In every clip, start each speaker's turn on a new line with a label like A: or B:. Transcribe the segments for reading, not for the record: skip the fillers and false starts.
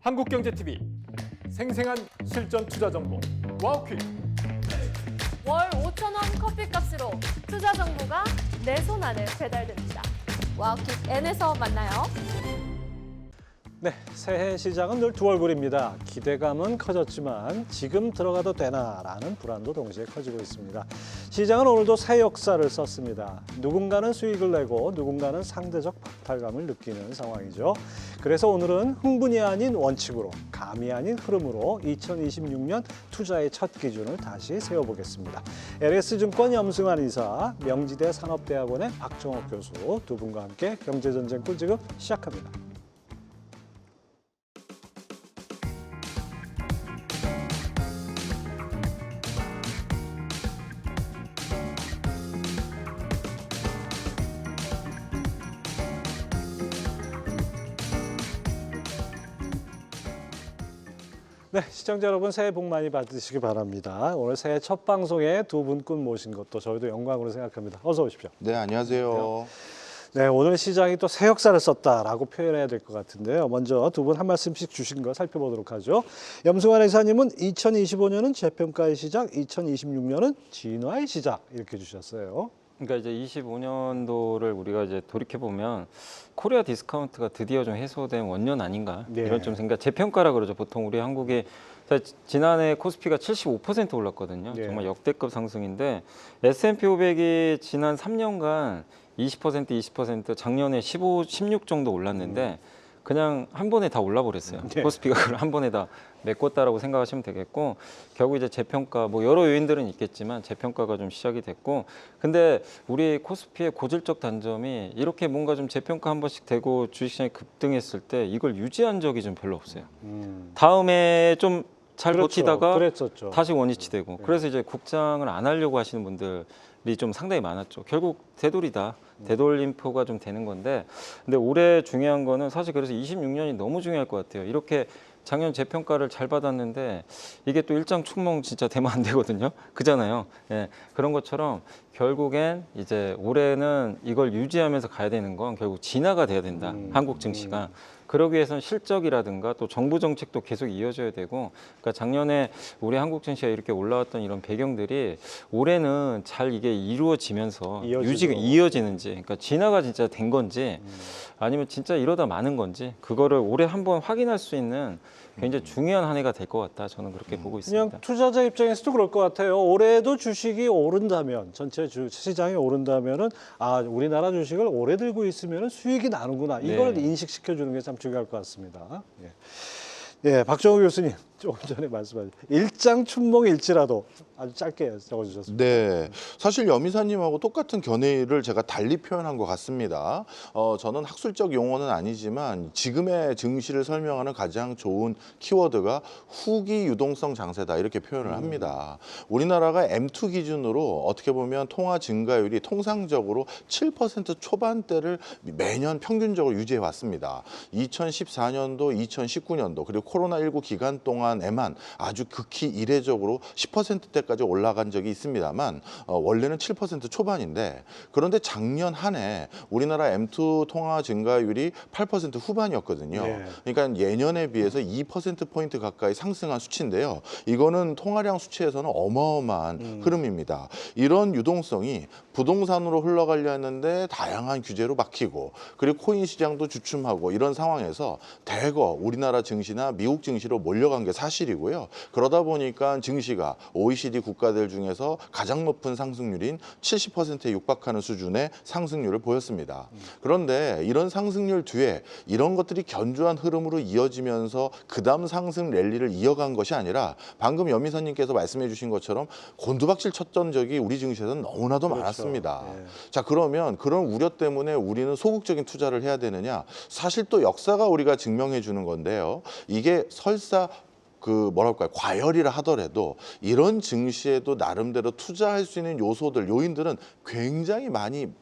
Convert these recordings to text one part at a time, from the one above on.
A: 한국경제TV 생생한 실전 투자 정보 와우퀴.
B: 월 5,000원 커피값으로 투자 정보가 내 손 안에 배달됩니다. 와우킥 N에서 만나요.
C: 네, 새해 시장은 늘 두 얼굴입니다. 기대감은 커졌지만 지금 들어가도 되나라는 불안도 동시에 커지고 있습니다. 시장은 오늘도 새 역사를 썼습니다. 누군가는 수익을 내고 누군가는 상대적 박탈감을 느끼는 상황이죠. 그래서 오늘은 흥분이 아닌 원칙으로, 감이 아닌 흐름으로 2026년 투자의 첫 기준을 다시 세워보겠습니다. LS증권 염승환 이사, 명지대 산업대학원의 박정옥 교수 두 분과 함께 경제전쟁 꿀지금 시작합니다. 네, 시청자 여러분 새해 복 많이 받으시기 바랍니다. 오늘 새해 첫 방송에 두 분꾼 모신 것도 저희도 영광으로 생각합니다. 어서 오십시오.
D: 네, 안녕하세요.
C: 네, 오늘 시장이 또 새 역사를 썼다라고 표현해야 될 것 같은데요. 먼저 두 분 한 말씀씩 주신 거 살펴보도록 하죠. 염승환 이사님은 2025년은 재평가의 시작, 2026년은 진화의 시작 이렇게 주셨어요.
E: 그러니까 이제 25년도를 우리가 이제 돌이켜 보면 코리아 디스카운트가 드디어 좀 해소된 원년 아닌가
C: 네.
E: 이런 좀 생각. 재평가라 그러죠. 보통 우리 한국이 지난해 코스피가 75% 올랐거든요.
C: 네.
E: 정말 역대급 상승인데 S&P 500이 지난 3년간 20%, 작년에 15, 16 정도 올랐는데 그냥 한 번에 다 올라 버렸어요.
C: 네.
E: 코스피가 그걸 한 번에 다 메꿨다라고 생각하시면 되겠고, 결국 이제 재평가 뭐 여러 요인들은 있겠지만 재평가가 좀 시작이 됐고, 근데 우리 코스피의 고질적 단점이 이렇게 뭔가 좀 재평가 한 번씩 되고 주식시장이 급등했을 때 이걸 유지한 적이 좀 별로 없어요. 다음에 좀 잘
C: 그렇죠.
E: 버티다가
C: 그랬었죠.
E: 다시 원위치 되고, 그래서 이제 국장을 안 하려고 하시는 분들이 좀 상당히 많았죠. 결국 되돌이다. 되돌림표가 좀 되는 건데, 근데 올해 중요한 거는 사실 그래서 26년이 너무 중요할 것 같아요. 이렇게 작년 재평가를 잘 받았는데 이게 또 일장춘몽 진짜 되면 안 되거든요. 그잖아요. 예, 그런 것처럼 결국엔 이제 올해는 이걸 유지하면서 가야 되는 건 결국 진화가 돼야 된다. 한국 증시가. 그러기 위해서는 실적이라든가 또 정부 정책도 계속 이어져야 되고, 그러니까 작년에 우리 한국 증시가 이렇게 올라왔던 이런 배경들이 올해는 잘 이게 이루어지면서 유지가 이어지는지, 그러니까 진화가 진짜 된 건지 아니면 진짜 이러다 마는 건지, 그거를 올해 한번 확인할 수 있는 굉장히 중요한 한 해가 될 것 같다. 저는 그렇게 보고 있습니다.
C: 그냥 투자자 입장에서도 그럴 것 같아요. 올해도 주식이 오른다면, 전체 시장이 오른다면은 우리나라 주식을 오래 들고 있으면 수익이 나는구나. 이걸
E: 네.
C: 인식시켜 주는 게 참 중요할 것 같습니다. 예. 예, 박정우 교수님 조금 전에 말씀하신 일장춘몽일지라도 아주 짧게 적어주셨습니다.
D: 네, 사실 염이사님하고 똑같은 견해를 제가 달리 표현한 것 같습니다. 저는 학술적 용어는 아니지만 지금의 증시를 설명하는 가장 좋은 키워드가 후기 유동성 장세다 이렇게 표현을 합니다. 우리나라가 M2 기준으로 어떻게 보면 통화 증가율이 통상적으로 7% 초반대를 매년 평균적으로 유지해 왔습니다. 2014년도, 2019년도 그리고 코로나19 기간 동안에만 아주 극히 이례적으로 10%대까지 올라간 적이 있습니다만 원래는 7% 초반인데, 그런데 작년 한 해 우리나라 M2 통화 증가율이 8% 후반이었거든요.
C: 네.
D: 그러니까 예년에 비해서 2%포인트 가까이 상승한 수치인데요. 이거는 통화량 수치에서는 어마어마한 흐름입니다. 이런 유동성이 부동산으로 흘러가려 했는데 다양한 규제로 막히고, 그리고 코인 시장도 주춤하고 이런 상황에서 대거 우리나라 증시나 미국 증시로 몰려간 게 사실이고요. 그러다 보니까 증시가 OECD 국가들 중에서 가장 높은 상승률인 70%에 육박하는 수준의 상승률을 보였습니다. 그런데 이런 상승률 뒤에 이런 것들이 견조한 흐름으로 이어지면서 그다음 상승 랠리를 이어간 것이 아니라 방금 염이사님께서 말씀해 주신 것처럼 곤두박질 쳤던 적이 우리 증시에서는 너무나도 많았습니다.
C: 네.
D: 자, 그러면 그런 우려 때문에 우리는 소극적인 투자를 해야 되느냐? 사실 또 역사가 우리가 증명해 주는 건데요. 이게 설사 그 뭐랄까요 과열이라 하더라도 이런 증시에도 나름대로 투자할 수 있는 요소들 요인들은 굉장히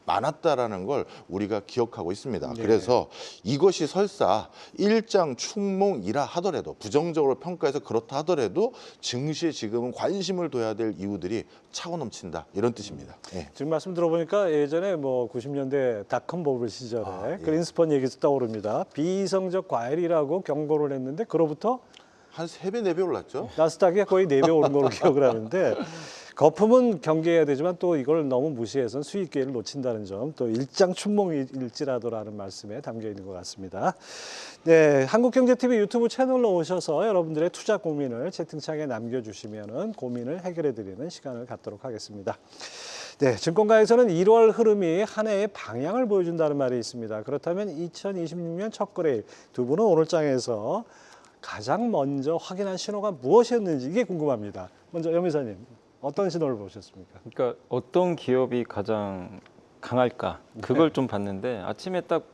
D: 많았다라는 걸 우리가 기억하고 있습니다.
C: 네.
D: 그래서 이것이 설사 일장춘몽이라 하더라도 부정적으로 평가해서 그렇다 하더라도 증시에 지금은 관심을 둬야 될 이유들이 차고 넘친다 이런 뜻입니다. 예.
C: 지금 말씀 들어보니까 예전에 뭐 90년대 닷컴 버블 시절에
D: 예.
C: 그린스펀 얘기도 떠오릅니다. 비이성적 과열이라고 경고를 했는데 그로부터
D: 한 3배, 4배 올랐죠?
C: 나스닥이 거의 4배 오른 걸로 기억을 하는데 거품은 경계해야 되지만 또 이걸 너무 무시해서는 수익 기회를 놓친다는 점, 또 일장춘몽일지라도라는 말씀에 담겨 있는 것 같습니다. 네, 한국경제TV 유튜브 채널로 오셔서 여러분들의 투자 고민을 채팅창에 남겨주시면 고민을 해결해드리는 시간을 갖도록 하겠습니다. 네, 증권가에서는 1월 흐름이 한 해의 방향을 보여준다는 말이 있습니다. 그렇다면 2026년 첫 거래일 두 분은 오늘 장에서 가장 먼저 확인한 신호가 무엇이었는지 이게 궁금합니다. 먼저 염 이사님, 어떤 신호를 보셨습니까?
E: 그러니까 어떤 기업이 가장 강할까 그걸 좀 봤는데 아침에 딱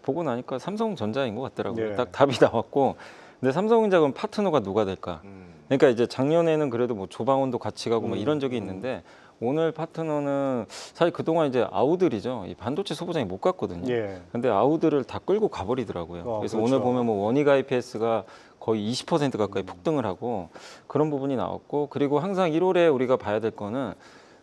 E: 보고 나니까 삼성전자인 것 같더라고요.
C: 네.
E: 딱 답이 나왔고, 근데 삼성전자 그럼 파트너가 누가 될까? 그러니까 이제 작년에는 그래도 뭐 조방원도 같이 가고 뭐 이런 적이 있는데 오늘 파트너는 사실 그동안 이제 아우들이죠. 이 반도체 소부장이 못 갔거든요.
C: 예.
E: 근데 아우들을 다 끌고 가버리더라고요. 그래서
C: 그렇죠.
E: 오늘 보면 뭐 원익 IPS가 거의 20% 가까이 폭등을 하고 그런 부분이 나왔고, 그리고 항상 1월에 우리가 봐야 될 거는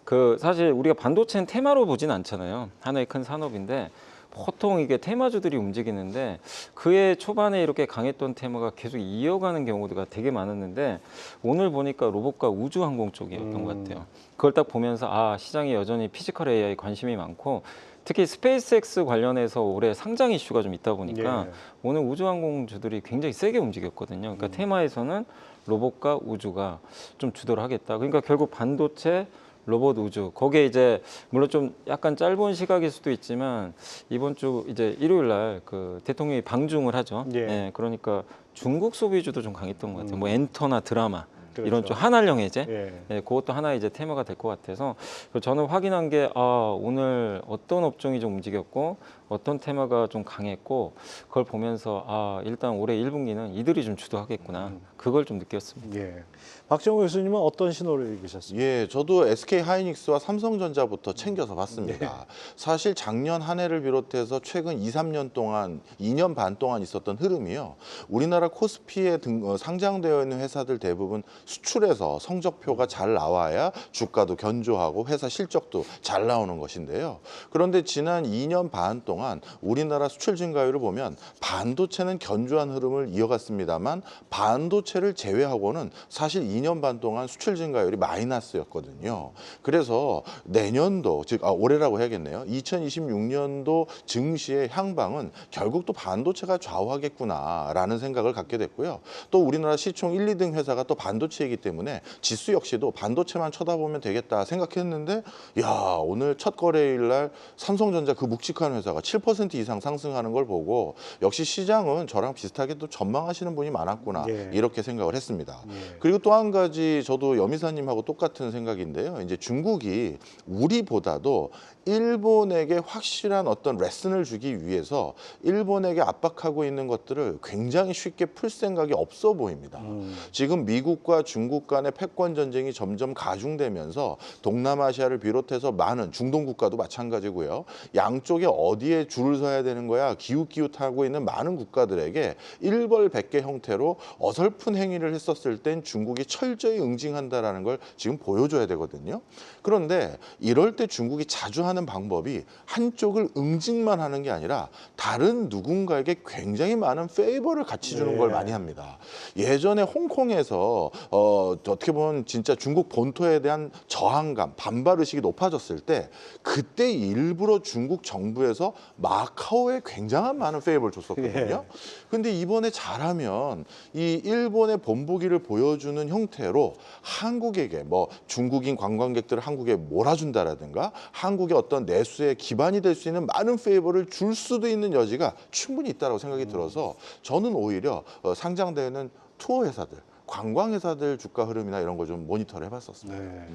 E: 그 사실 우리가 반도체는 테마로 보진 않잖아요. 하나의 큰 산업인데 보통 이게 테마주들이 움직이는데 그해 초반에 이렇게 강했던 테마가 계속 이어가는 경우가 되게 많았는데 오늘 보니까 로봇과 우주항공 쪽이었던 것 같아요. 그걸 딱 보면서 아, 시장에 여전히 피지컬 AI 관심이 많고 특히 스페이스X 관련해서 올해 상장 이슈가 좀 있다 보니까
C: 예.
E: 오늘 우주항공주들이 굉장히 세게 움직였거든요. 그러니까 테마에서는 로봇과 우주가 좀 주도를 하겠다. 그러니까 결국 반도체, 로봇 우주 거기에 이제 물론 좀 약간 짧은 시각일 수도 있지만 이번 주 이제 일요일 날 그 대통령이 방중을 하죠.
C: 예.
E: 예, 그러니까 중국 소비주도 좀 강했던 것 같아요. 뭐 엔터나 드라마 이런
C: 그렇죠.
E: 좀 한알령 해제,
C: 예.
E: 예, 그것도 하나의 이제 테마가 될 것 같아서 저는 확인한 게 아, 오늘 어떤 업종이 좀 움직였고 어떤 테마가 좀 강했고 그걸 보면서 아, 일단 올해 1분기는 이들이 좀 주도하겠구나 그걸 좀 느꼈습니다.
C: 예. 박정우 교수님은 어떤 신호를 읽으셨습니까?
D: 예, 저도 SK 하이닉스와 삼성전자부터 챙겨서 봤습니다. 사실 작년 한 해를 비롯해서 최근 2, 3년 동안, 2년 반 동안 있었던 흐름이요. 우리나라 코스피에 상장되어 있는 회사들 대부분 수출해서 성적표가 잘 나와야 주가도 견조하고 회사 실적도 잘 나오는 것인데요. 그런데 지난 2년 반 동안 우리나라 수출 증가율을 보면 반도체는 견조한 흐름을 이어갔습니다만 반도체를 제외하고는 사실 2년 반 동안 수출 증가율이 마이너스였거든요. 그래서 내년도, 즉 올해라고 해야겠네요. 2026년도 증시의 향방은 결국 또 반도체가 좌우하겠구나라는 생각을 갖게 됐고요. 또 우리나라 시총 1, 2등 회사가 또 반도체이기 때문에 지수 역시도 반도체만 쳐다보면 되겠다 생각했는데 야, 오늘 첫 거래일 날 삼성전자 그 묵직한 회사가 7% 이상 상승하는 걸 보고 역시 시장은 저랑 비슷하게 또 전망하시는 분이 많았구나
C: 예.
D: 이렇게 생각을 했습니다.
C: 예.
D: 그리고 또 한 가지 저도 여미사님하고 똑같은 생각인데요. 이제 중국이 우리보다도 일본에게 확실한 어떤 레슨을 주기 위해서 일본에게 압박하고 있는 것들을 굉장히 쉽게 풀 생각이 없어 보입니다. 지금 미국과 중국 간의 패권 전쟁이 점점 가중되면서 동남아시아를 비롯해서 많은 중동 국가도 마찬가지고요. 양쪽에 어디에 줄을 서야 되는 거야 기웃기웃하고 있는 많은 국가들에게 일벌백계 형태로 어설픈 행위를 했었을 땐 중국이 철저히 응징한다라는 걸 지금 보여줘야 되거든요. 그런데 이럴 때 중국이 자주 하는 방법이 한쪽을 응징만 하는 게 아니라 다른 누군가에게 굉장히 많은 페이버를 같이 주는 걸 많이 합니다. 예전에 홍콩에서 어떻게 보면 진짜 중국 본토에 대한 저항감, 반발 의식이 높아졌을 때 그때 일부러 중국 정부에서 마카오에 굉장한 많은 페이버를 줬었거든요. 근데 이번에 잘하면 이 일본의 본보기를 보여주는 형태로 한국에게 뭐 중국인 관광객들을 한국에 몰아준다라든가 한국의 어떤 내수의 기반이 될 수 있는 많은 페이버를 줄 수도 있는 여지가 충분히 있다고 생각이 들어서 저는 오히려 상장되는 투어 회사들 관광회사들 주가 흐름이나 이런 거 좀 모니터를 해봤었습니다.
C: 네.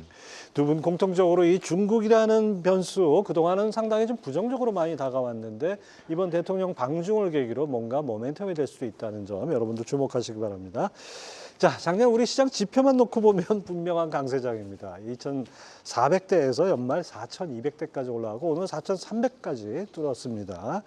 C: 두 분 공통적으로 이 중국이라는 변수 그동안은 상당히 좀 부정적으로 많이 다가왔는데 이번 대통령 방중을 계기로 뭔가 모멘텀이 될 수도 있다는 점 여러분도 주목하시기 바랍니다. 자, 작년 우리 시장 지표만 놓고 보면 분명한 강세장입니다. 2,400대에서 연말 4,200대까지 올라가고 오늘 4,300까지 뚫었습니다.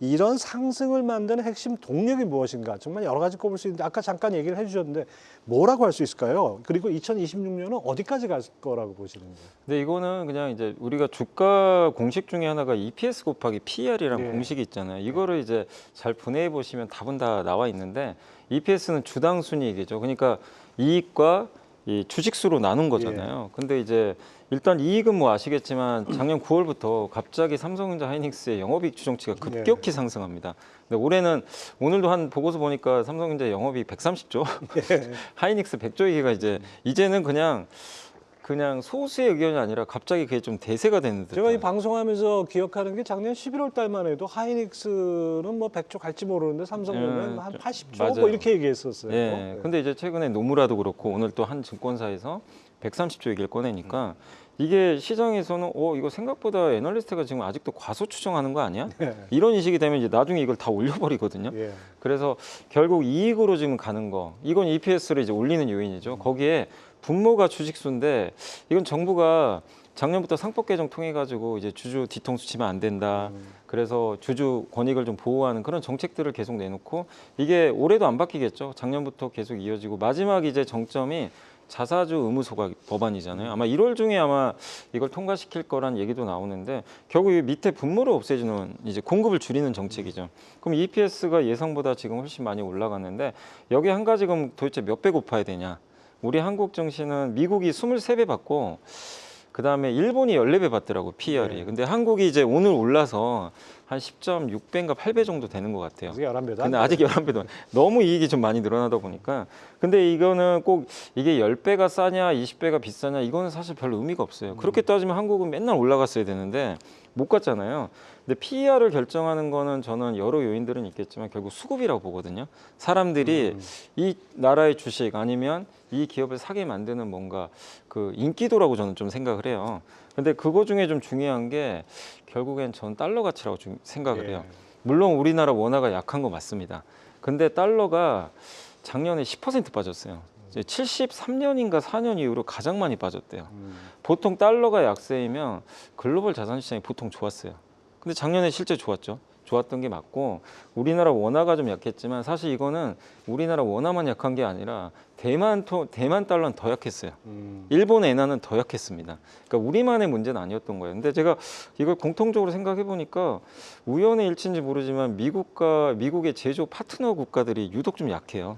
C: 이런 상승을 만드는 핵심 동력이 무엇인가? 정말 여러 가지 꼽을 수 있는데 아까 잠깐 얘기를 해주셨는데 뭐라고 할 수 있을까요? 그리고 2026년은 어디까지 갈 거라고 보시는 거예요?
E: 근데 이거는 그냥 이제 우리가 주가 공식 중에 하나가 EPS 곱하기 PER이라는
C: 예.
E: 공식이 있잖아요. 이거를 이제 잘 분해해 보시면 답은 다 나와 있는데 EPS는 주당 순이익이죠. 그러니까 이익과 이 주식수로 나눈 거잖아요. 근데 이제 일단 이익은 뭐 아시겠지만 작년 9월부터 갑자기 삼성전자 하이닉스의 영업이익 추정치가 급격히 상승합니다. 근데 올해는 오늘도 한 보고서 보니까 삼성전자 영업이익 130조, 하이닉스 100조 얘기가 이제는 그냥 소수의 의견이 아니라 갑자기 그게 좀 대세가 되는 듯한.
C: 제가 이 방송하면서 기억하는 게 작년 11월 달만 해도 하이닉스는 뭐 100조 갈지 모르는데 삼성전자는 한 80조 뭐
E: 맞아요.
C: 이렇게 얘기했었어요.
E: 예.
C: 네.
E: 근데 이제 최근에 노무라도 그렇고 오늘 또 한 증권사에서 130조 얘기를 꺼내니까 이게 시장에서는 이거 생각보다 애널리스트가 지금 아직도 과소 추정하는 거 아니야?
C: 네.
E: 이런 인식이 되면 이제 나중에 이걸 다 올려버리거든요.
C: 예.
E: 그래서 결국 이익으로 지금 가는 거, 이건 EPS를 이제 올리는 요인이죠. 거기에 분모가 주식수인데 이건 정부가 작년부터 상법 개정 통해 가지고 이제 주주 뒤통수 치면 안 된다. 그래서 주주 권익을 좀 보호하는 그런 정책들을 계속 내놓고 이게 올해도 안 바뀌겠죠. 작년부터 계속 이어지고 마지막 이제 정점이 자사주 의무 소각 법안이잖아요. 아마 1월 중에 아마 이걸 통과시킬 거란 얘기도 나오는데 결국 이 밑에 분모를 없애주는 이제 공급을 줄이는 정책이죠. 그럼 EPS가 예상보다 지금 훨씬 많이 올라갔는데 여기 한 가지 그럼 도대체 몇 배 곱해야 되냐? 우리 한국 증시는 미국이 23배 받고 그다음에 일본이 14배 받더라고 PER이.
C: 네.
E: 근데 한국이 이제 오늘 올라서 한 10.6배인가 8배 정도 되는 것 같아요.
C: 아직 11배도
E: 근데 아직 11배도 너무 이익이 좀 많이 늘어나다 보니까 근데 이거는 꼭 이게 10배가 싸냐 20배가 비싸냐 이거는 사실 별 의미가 없어요. 그렇게 따지면 한국은 맨날 올라갔어야 되는데 못 갔잖아요. 근데 PER을 결정하는 거는 저는 여러 요인들은 있겠지만 결국 수급이라고 보거든요. 사람들이 이 나라의 주식 아니면 이 기업을 사게 만드는 뭔가 그 인기도라고 저는 좀 생각을 해요. 근데 그거 중에 좀 중요한 게 결국엔 전 달러 가치라고 좀 생각을 해요. 물론 우리나라 원화가 약한 거 맞습니다. 근데 달러가 작년에 10% 빠졌어요. 이제 73년인가 4년 이후로 가장 많이 빠졌대요. 보통 달러가 약세이면 글로벌 자산 시장이 보통 좋았어요. 근데 작년에 실제 좋았죠. 좋았던 게 맞고 우리나라 원화가 좀 약했지만 사실 이거는 우리나라 원화만 약한 게 아니라 대만 달러는 더 약했어요. 일본 엔화는 더 약했습니다. 그러니까 우리만의 문제는 아니었던 거예요. 근데 제가 이걸 공통적으로 생각해 보니까 우연의 일치인지 모르지만 미국의 제조 파트너 국가들이 유독 좀 약해요.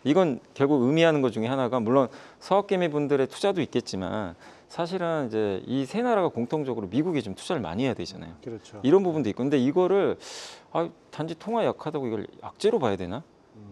E: 이건 결국 의미하는 것 중에 하나가 물론 서학개미 분들의 투자도 있겠지만 사실은 이제 이 세 나라가 공통적으로 미국에 좀 투자를 많이 해야 되잖아요.
C: 그렇죠.
E: 이런 부분도 있고 근데 이거를 단지 통화 약하다고 이걸 악재로 봐야 되나?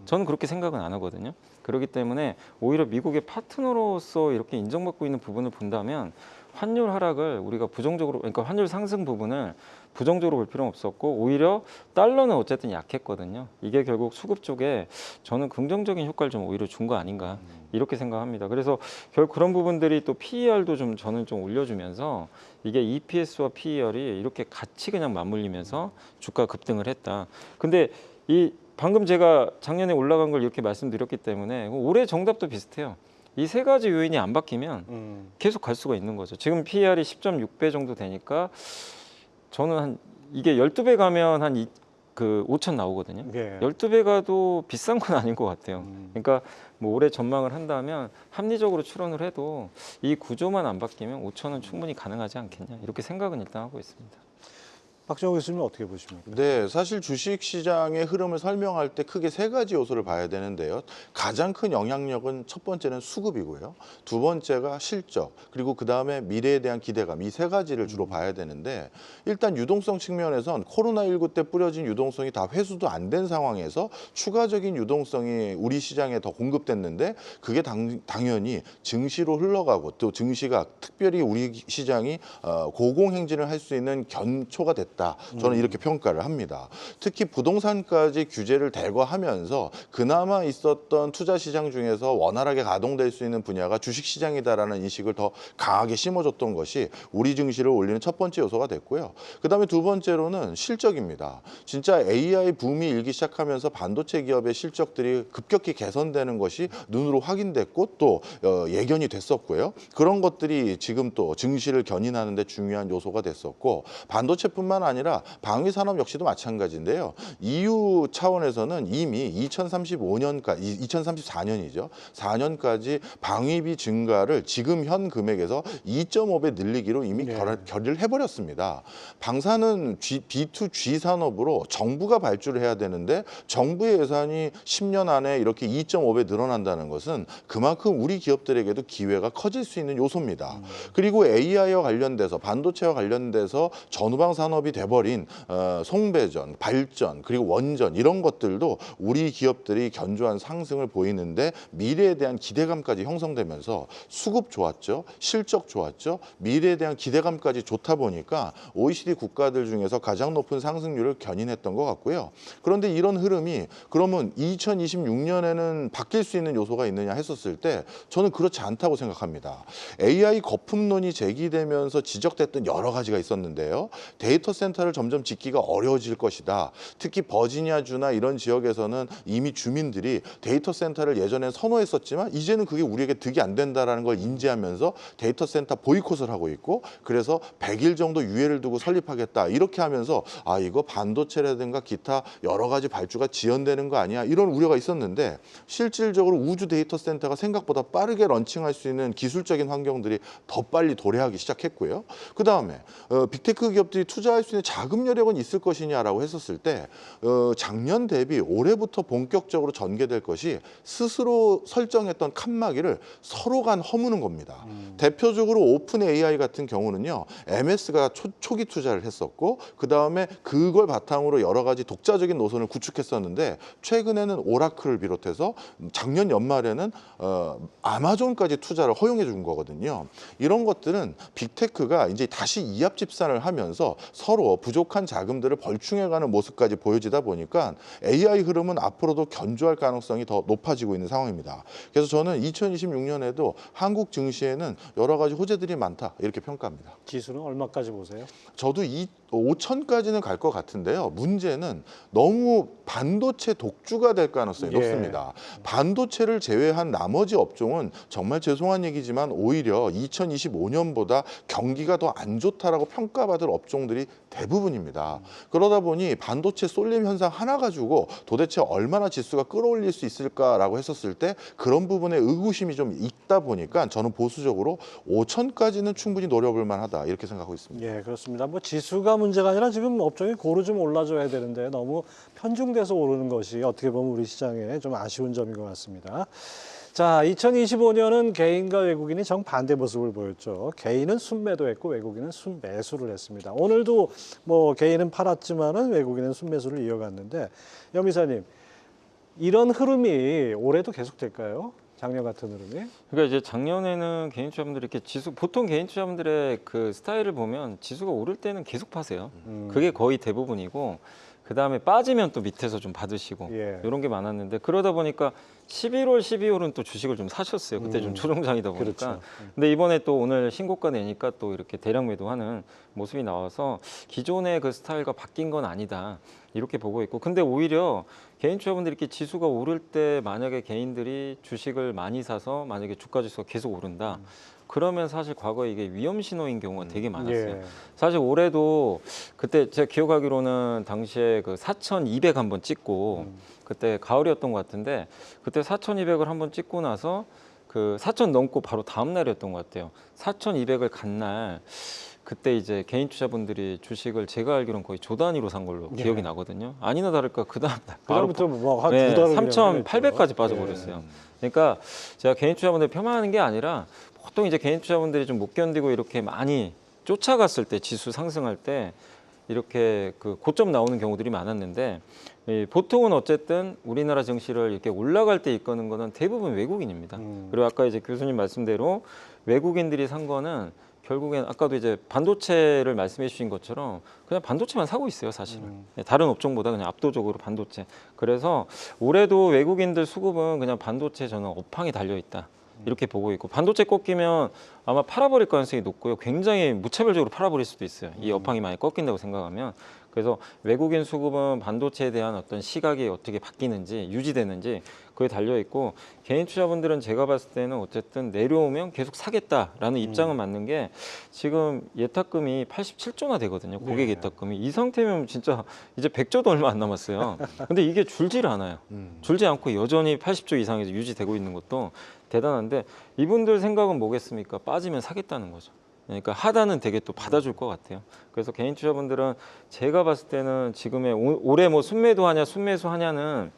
E: 저는 그렇게 생각은 안 하거든요. 그렇기 때문에 오히려 미국의 파트너로서 이렇게 인정받고 있는 부분을 본다면 환율 하락을 우리가 부정적으로 그러니까 환율 상승 부분을 부정적으로 볼 필요는 없었고 오히려 달러는 어쨌든 약했거든요. 이게 결국 수급 쪽에 저는 긍정적인 효과를 좀 오히려 준 거 아닌가 이렇게 생각합니다. 그래서 결국 그런 부분들이 또 PER도 좀 저는 좀 올려주면서 이게 EPS와 PER이 이렇게 같이 그냥 맞물리면서 주가 급등을 했다. 근데 이 방금 제가 작년에 올라간 걸 이렇게 말씀드렸기 때문에 올해 정답도 비슷해요. 이 세 가지 요인이 안 바뀌면 계속 갈 수가 있는 거죠. 지금 PER이 10.6배 정도 되니까 저는 이게 12배 가면 한 5천 나오거든요.
C: 예.
E: 12배 가도 비싼 건 아닌 것 같아요. 그러니까 뭐 올해 전망을 한다면 합리적으로 추론을 해도 이 구조만 안 바뀌면 5천은 충분히 가능하지 않겠냐 이렇게 생각은 일단 하고 있습니다.
C: 박정호 교수님 어떻게 보십니까?
D: 네, 사실 주식 시장의 흐름을 설명할 때 크게 세 가지 요소를 봐야 되는데요. 가장 큰 영향력은 첫 번째는 수급이고요. 두 번째가 실적, 그리고 그다음에 미래에 대한 기대감, 이 세 가지를 주로 봐야 되는데 일단 유동성 측면에선 코로나19 때 뿌려진 유동성이 다 회수도 안 된 상황에서 추가적인 유동성이 우리 시장에 더 공급됐는데 그게 당연히 증시로 흘러가고 또 증시가 특별히 우리 시장이 고공행진을 할 수 있는 견초가 됐다. 잘했다. 저는 이렇게 평가를 합니다. 특히 부동산까지 규제를 대거하면서 그나마 있었던 투자 시장 중에서 원활하게 가동될 수 있는 분야가 주식 시장이다라는 인식을 더 강하게 심어줬던 것이 우리 증시를 올리는 첫 번째 요소가 됐고요. 그다음에 두 번째로는 실적입니다. 진짜 AI 붐이 일기 시작하면서 반도체 기업의 실적들이 급격히 개선되는 것이 눈으로 확인됐고 또 예견이 됐었고요. 그런 것들이 지금 또 증시를 견인하는 데 중요한 요소가 됐었고 반도체뿐만 아니라 방위 산업 역시도 마찬가지인데요. EU 차원에서는 이미 2034년이죠. 4년까지 방위비 증가를 지금 현 금액에서 2.5배 늘리기로 이미 결의를 해버렸습니다. 방산은 B2G 산업으로 정부가 발주를 해야 되는데 정부의 예산이 10년 안에 이렇게 2.5배 늘어난다는 것은 그만큼 우리 기업들에게도 기회가 커질 수 있는 요소입니다. 그리고 AI와 관련돼서 반도체와 관련돼서 전후방 산업이 돼버린 송배전, 발전, 그리고 원전 이런 것들도 우리 기업들이 견조한 상승을 보이는데 미래에 대한 기대감까지 형성되면서 수급 좋았죠. 실적 좋았죠. 미래에 대한 기대감까지 좋다 보니까 OECD 국가들 중에서 가장 높은 상승률을 견인했던 것 같고요. 그런데 이런 흐름이 그러면 2026년에는 바뀔 수 있는 요소가 있느냐 했었을 때 저는 그렇지 않다고 생각합니다. AI 거품론이 제기되면서 지적됐던 여러 가지가 있었는데요. 데이터 센터를 점점 짓기가 어려워질 것이다. 특히 버지니아주나 이런 지역에서는 이미 주민들이 데이터 센터를 예전엔 선호했었지만 이제는 그게 우리에게 득이 안 된다라는 걸 인지하면서 데이터 센터 보이콧을 하고 있고 그래서 100일 정도 유예를 두고 설립하겠다. 이렇게 하면서 아 이거 반도체라든가 기타 여러 가지 발주가 지연되는 거 아니야? 이런 우려가 있었는데 실질적으로 우주 데이터 센터가 생각보다 빠르게 런칭할 수 있는 기술적인 환경들이 더 빨리 도래하기 시작했고요. 그다음에 빅테크 기업들이 투자할 수 있는 자금 여력은 있을 것이냐라고 했었을 때 작년 대비 올해부터 본격적으로 전개될 것이 스스로 설정했던 칸막이를 서로 간 허무는 겁니다. 대표적으로 오픈 AI 같은 경우는요. MS가 초기 투자를 했었고 그다음에 그걸 바탕으로 여러 가지 독자적인 노선을 구축했었는데 최근에는 오라클을 비롯해서 작년 연말에는 아마존까지 투자를 허용해 준 거거든요. 이런 것들은 빅테크가 이제 다시 이합 집산을 하면서 서로 부족한 자금들을 벌충해가는 모습까지 보여지다 보니까 AI 흐름은 앞으로도 견조할 가능성이 더 높아지고 있는 상황입니다. 그래서 저는 2026년에도 한국 증시에는 여러 가지 호재들이 많다 이렇게 평가합니다.
C: 지수는 얼마까지 보세요?
D: 저도 5천까지는 갈 것 같은데요. 문제는 너무 반도체 독주가 될 가능성이 높습니다. 반도체를 제외한 나머지 업종은 정말 죄송한 얘기지만 오히려 2025년보다 경기가 더 안 좋다라고 평가받을 업종들이 대부분입니다. 그러다 보니 반도체 쏠림 현상 하나 가지고 도대체 얼마나 지수가 끌어올릴 수 있을까라고 했었을 때 그런 부분에 의구심이 좀 있다 보니까 저는 보수적으로 5천까지는 충분히 노려볼 만하다 이렇게 생각하고 있습니다.
C: 예, 그렇습니다. 뭐 지수가 문제가 아니라 지금 업종이 고루 좀 올라줘야 되는데 너무 편중돼서 오르는 것이 어떻게 보면 우리 시장에 좀 아쉬운 점인 것 같습니다. 자, 2025년은 개인과 외국인이 정반대 모습을 보였죠. 개인은 순매도했고 외국인은 순매수를 했습니다. 오늘도 뭐 개인은 팔았지만은 외국인은 순매수를 이어갔는데 염이사님 이런 흐름이 올해도 계속될까요? 작년 같은 흐름이?
E: 그러니까 이제 작년에는 개인 투자분들이 이렇게 보통 개인 투자분들의 그 스타일을 보면 지수가 오를 때는 계속 파세요. 그게 거의 대부분이고 그 다음에 빠지면 또 밑에서 좀 받으시고 이런 게 많았는데 그러다 보니까 11월, 12월은 또 주식을 좀 사셨어요. 그때 좀 초종장이다 보니까.
C: 그렇죠.
E: 근데 이번에 또 오늘 신고가 내니까 또 이렇게 대량 매도하는 모습이 나와서 기존의 그 스타일과 바뀐 건 아니다. 이렇게 보고 있고. 근데 오히려 개인 투자분들이 이렇게 지수가 오를 때 만약에 개인들이 주식을 많이 사서 만약에 주가 지수가 계속 오른다. 그러면 사실 과거에 이게 위험 신호인 경우가 되게 많았어요. 사실 올해도 그때 제가 기억하기로는 당시에 그 4,200 한번 찍고 그때 가을이었던 것 같은데 그때 4,200을 한번 찍고 나서 그 4,000 넘고 바로 다음 날이었던 것 같아요. 4,200을 간 날 그때 이제 개인 투자분들이 주식을 제가 알기로는 거의 조 단위로 산 걸로 기억이 나거든요. 아니나 다를까 그 다음 날
C: 그다음부터 뭐한 두 달을
E: 3,800까지 빠져버렸어요. 그러니까 제가 개인 투자분들 폄하하는 게 아니라 보통 이제 개인 투자분들이 좀 못 견디고 이렇게 많이 쫓아갔을 때 지수 상승할 때 이렇게 그 고점 나오는 경우들이 많았는데 보통은 어쨌든 우리나라 증시를 이렇게 올라갈 때 이끄는 거는 대부분 외국인입니다. 그리고 아까 이제 교수님 말씀대로 외국인들이 산 거는 결국엔 아까도 이제 반도체를 말씀해 주신 것처럼 그냥 반도체만 사고 있어요, 사실은. 다른 업종보다 그냥 압도적으로 반도체. 그래서 올해도 외국인들 수급은 그냥 반도체 저는 업황이 달려 있다. 이렇게 보고 있고 반도체 꺾이면 아마 팔아버릴 가능성이 높고요. 굉장히 무차별적으로 팔아버릴 수도 있어요. 이 업황이 많이 꺾인다고 생각하면. 그래서 외국인 수급은 반도체에 대한 어떤 시각이 어떻게 바뀌는지 유지되는지 그에 달려 있고 개인 투자분들은 제가 봤을 때는 어쨌든 내려오면 계속 사겠다라는 입장은 맞는 게 지금 예탁금이 87조나 되거든요. 고객 예탁금이. 이 상태면 진짜 이제 100조도 얼마 안 남았어요. 근데 이게 줄질 않아요. 줄지 않고 여전히 80조 이상에서 유지되고 있는 것도 대단한데 이분들 생각은 뭐겠습니까? 빠지면 사겠다는 거죠. 그러니까 하단은 되게 또 받아줄 것 같아요. 그래서 개인 투자분들은 제가 봤을 때는 지금의 올해 뭐 순매도 하냐 순매수 하냐는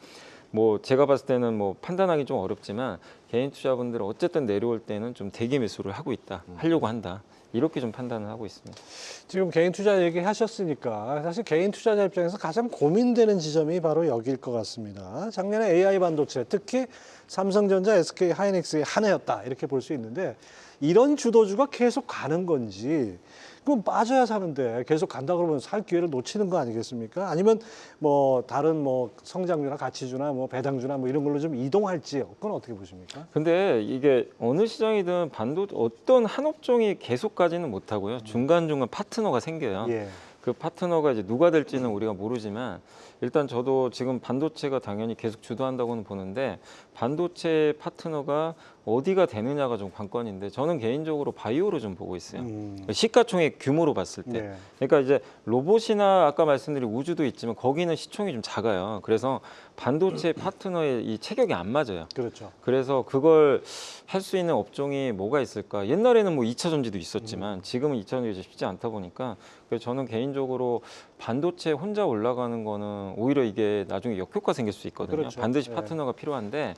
E: 뭐 제가 봤을 때는 뭐 판단하기 좀 어렵지만 개인 투자분들은 어쨌든 내려올 때는 좀 대기 매수를 하고 있다, 하려고 한다. 이렇게 좀 판단을 하고 있습니다.
C: 지금 개인 투자 얘기하셨으니까 사실 개인 투자자 입장에서 가장 고민되는 지점이 바로 여기일 것 같습니다. 작년에 AI 반도체, 특히 삼성전자, SK 하이닉스의 한 해였다 이렇게 볼 수 있는데 이런 주도주가 계속 가는 건지 그럼 빠져야 사는데 계속 간다 그러면 살 기회를 놓치는 거 아니겠습니까? 아니면 뭐 다른 뭐 성장주나 가치주나 뭐 배당주나 뭐 이런 걸로 좀 이동할지 그건 어떻게 보십니까?
E: 근데 이게 어느 시장이든 어떤 한 업종이 계속 가지는 못하고요. 중간중간 파트너가 생겨요.
C: 예.
E: 그 파트너가 이제 누가 될지는 우리가 모르지만 일단 저도 지금 반도체가 당연히 계속 주도한다고는 보는데 반도체 파트너가 어디가 되느냐가 좀 관건인데 저는 개인적으로 바이오로 좀 보고 있어요. 시가총액 규모로 봤을 때.
C: 네.
E: 그러니까 이제 로봇이나 아까 말씀드린 우주도 있지만 거기는 시총이 좀 작아요. 그래서 반도체 파트너의 이 체격이 안 맞아요.
C: 그렇죠.
E: 그래서 그걸 할 수 있는 업종이 뭐가 있을까? 옛날에는 뭐 2차 전지도 있었지만 지금은 2차 전지가 쉽지 않다 보니까 그래서 저는 개인적으로 반도체 혼자 올라가는 거는 오히려 이게 나중에 역효과 생길 수 있거든요.
C: 그렇죠.
E: 반드시
C: 네.
E: 파트너가 필요한데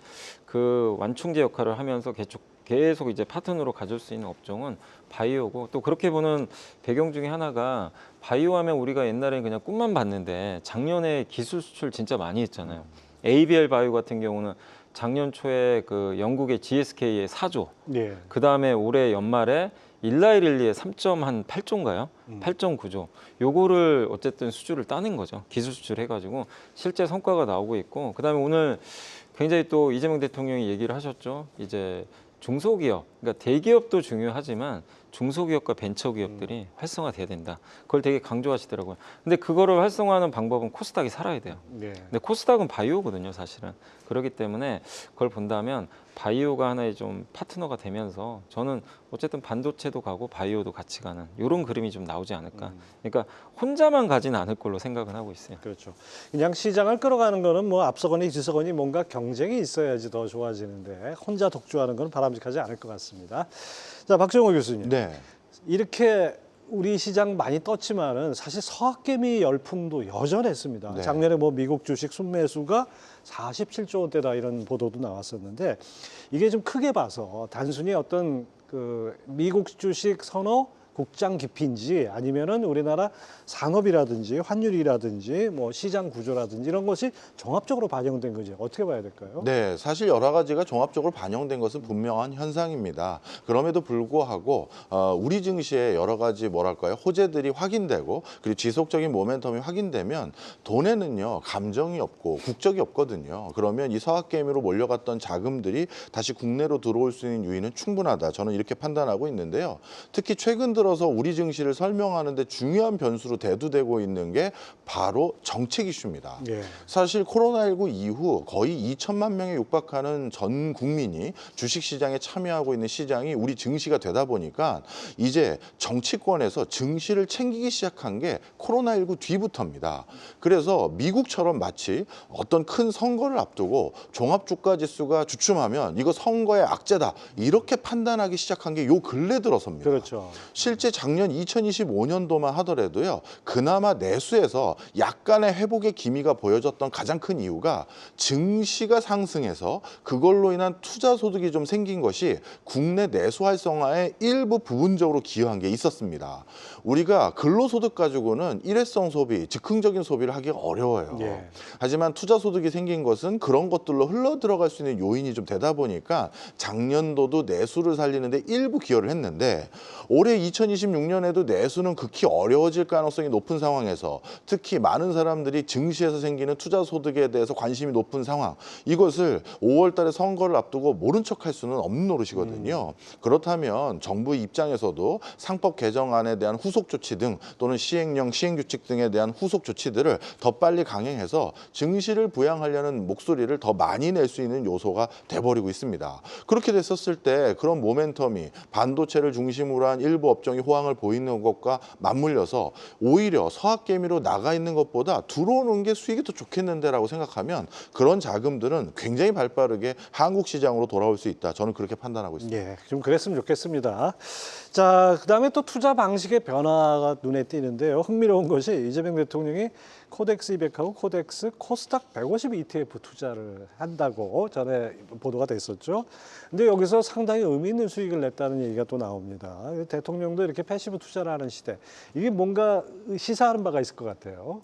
E: 그 완충제 역할을 하면서 계속 이제 파트너로 가질 수 있는 업종은 바이오고 또 그렇게 보는 배경 중에 하나가 바이오 하면 우리가 옛날에 그냥 꿈만 봤는데 작년에 기술 수출 진짜 많이 했잖아요. ABL 바이오 같은 경우는 작년 초에 그 영국의 GSK의 4조,
C: 예.
E: 그 다음에 올해 연말에 일라이릴리의 3.8조인가요? 8.9조. 요거를 어쨌든 수주를 따낸 거죠. 기술 수출해가지고 실제 성과가 나오고 있고, 그 다음에 오늘 굉장히 또 이재명 대통령이 얘기를 하셨죠. 이제 중소기업, 그러니까 대기업도 중요하지만 중소기업과 벤처기업들이 활성화돼야 된다. 그걸 되게 강조하시더라고요. 근데 그거를 활성화하는 방법은 코스닥이 살아야 돼요.
C: 예.
E: 근데 코스닥은 바이오거든요, 사실은. 그렇기 때문에 그걸 본다면 바이오가 하나의 좀 파트너가 되면서 저는 어쨌든 반도체도 가고 바이오도 같이 가는 이런 그림이 좀 나오지 않을까. 그러니까 혼자만 가지는 않을 걸로 생각은 하고 있어요.
C: 그렇죠. 그냥 시장을 끌어가는 거는 뭐 앞서거니 뒤서거니 뭔가 경쟁이 있어야지 더 좋아지는데 혼자 독주하는 건 바람직하지 않을 것 같습니다. 자, 박정호 교수님.
D: 네.
C: 이렇게 우리 시장 많이 떴지만은 사실 서학개미 열풍도 여전했습니다.
D: 네.
C: 작년에 뭐 미국 주식 순매수가 47조 원대다 이런 보도도 나왔었는데 이게 좀 크게 봐서 단순히 어떤 그 미국 주식 선호 국장 깊이인지 아니면은 우리나라 산업이라든지 환율이라든지 뭐 시장 구조라든지 이런 것이 종합적으로 반영된 거지 어떻게 봐야 될까요?
D: 네, 사실 여러 가지가 종합적으로 반영된 것은 분명한 현상입니다. 그럼에도 불구하고 우리 증시에 여러 가지 뭐랄까요 호재들이 확인되고 그리고 지속적인 모멘텀이 확인되면 돈에는요 감정이 없고 국적이 없거든요. 그러면 이 서학개미로 몰려갔던 자금들이 다시 국내로 들어올 수 있는 유인은 충분하다. 저는 이렇게 판단하고 있는데요. 특히 최근 들어서 우리 증시를 설명하는데 중요한 변수로 대두되고 있는 게 바로 정책 이슈입니다.
C: 예.
D: 사실 코로나19 이후 거의 2천만 명에 육박하는 전 국민이 주식시장에 참여하고 있는 시장이 우리 증시가 되다 보니까 이제 정치권에서 증시를 챙기기 시작한 게 코로나19 뒤부터입니다. 그래서 미국처럼 마치 어떤 큰 선거를 앞두고 종합주가지수가 주춤하면 이거 선거의 악재다 이렇게 판단하기 시작한 게 요 근래 들어서입니다.
C: 그렇죠.
D: 실제 작년 2025년도만 하더라도요. 그나마 내수에서 약간의 회복의 기미가 보여졌던 가장 큰 이유가 증시가 상승해서 그걸로 인한 투자 소득이 좀 생긴 것이 국내 내수 활성화에 일부 부분적으로 기여한 게 있었습니다. 우리가 근로소득 가지고는 일회성 소비, 즉흥적인 소비를 하기가 어려워요.
C: 예.
D: 하지만 투자 소득이 생긴 것은 그런 것들로 흘러 들어갈 수 있는 요인이 좀 되다 보니까 작년도도 내수를 살리는데 일부 기여를 했는데 올해 2026년에도 내수는 극히 어려워질 가능성이 높은 상황에서 특히 많은 사람들이 증시에서 생기는 투자 소득에 대해서 관심이 높은 상황, 이것을 5월 달에 선거를 앞두고 모른 척할 수는 없는 노릇이거든요. 그렇다면 정부 입장에서도 상법 개정안에 대한 후속 조치 등 또는 시행령, 시행규칙 등에 대한 후속 조치들을 더 빨리 강행해서 증시를 부양하려는 목소리를 더 많이 낼 수 있는 요소가 돼버리고 있습니다. 그렇게 됐었을 때 그런 모멘텀이 반도체를 중심으로 한 일부 업종이 호황을 보이는 것과 맞물려서 오히려 서학개미로 나가 있는 것보다 들어오는 게 수익이 더 좋겠는데라고 생각하면 그런 자금들은 굉장히 발빠르게 한국 시장으로 돌아올 수 있다. 저는 그렇게 판단하고 있습니다.
C: 예, 좀 그랬으면 좋겠습니다. 자, 그다음에 또 투자 방식의 변화가 눈에 띄는데요. 흥미로운 것이 이재명 대통령이 코덱스 200하고 코덱스 코스닥 150 ETF 투자를 한다고 전에 보도가 됐었죠. 근데 여기서 상당히 의미 있는 수익을 냈다는 얘기가 또 나옵니다. 대통령도 이렇게 패시브 투자를 하는 시대. 이게 뭔가 시사하는 바가 있을 것 같아요.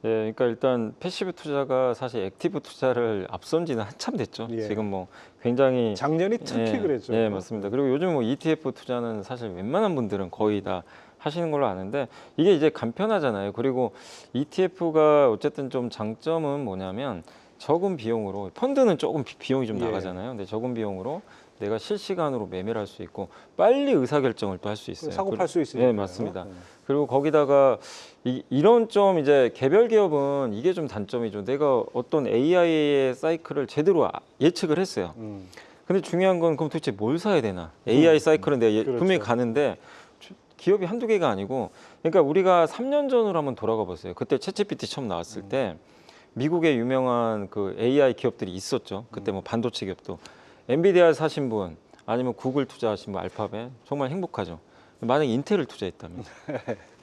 E: 예, 그러니까 일단 패시브 투자가 사실 액티브 투자를 앞선 지는 한참 됐죠.
C: 예.
E: 지금 뭐 굉장히
C: 작년이 특히
E: 예,
C: 그랬죠.
E: 예, 맞습니다. 그리고 요즘 뭐 ETF 투자는 사실 웬만한 분들은 거의 다 하시는 걸로 아는데 이게 이제 간편하잖아요. 그리고 ETF가 어쨌든 좀 장점은 뭐냐면 적은 비용으로 펀드는 조금 비용이 좀
C: 예.
E: 나가잖아요. 근데 적은 비용으로 내가 실시간으로 매매를 할 수 있고 빨리 의사결정을 또 할 수 있어요.
C: 사고 팔 수 있으니까.
E: 네, 맞습니다. 그리고 거기다가 이런 좀 이제 개별 기업은 이게 좀 단점이죠. 내가 어떤 AI의 사이클을 제대로 예측을 했어요. 근데 중요한 건 그럼 도대체 뭘 사야 되나? AI 사이클은 내가
C: 그렇죠.
E: 분명히 가는데 기업이 한두 개가 아니고 그러니까 우리가 3년 전으로 한번 돌아가 보세요. 그때 챗GPT 처음 나왔을 때 미국의 유명한 그 AI 기업들이 있었죠. 그때 뭐 반도체 기업도 엔비디아 사신 분 아니면 구글 투자하신 분 알파벳 정말 행복하죠. 만약에 인텔을 투자했다면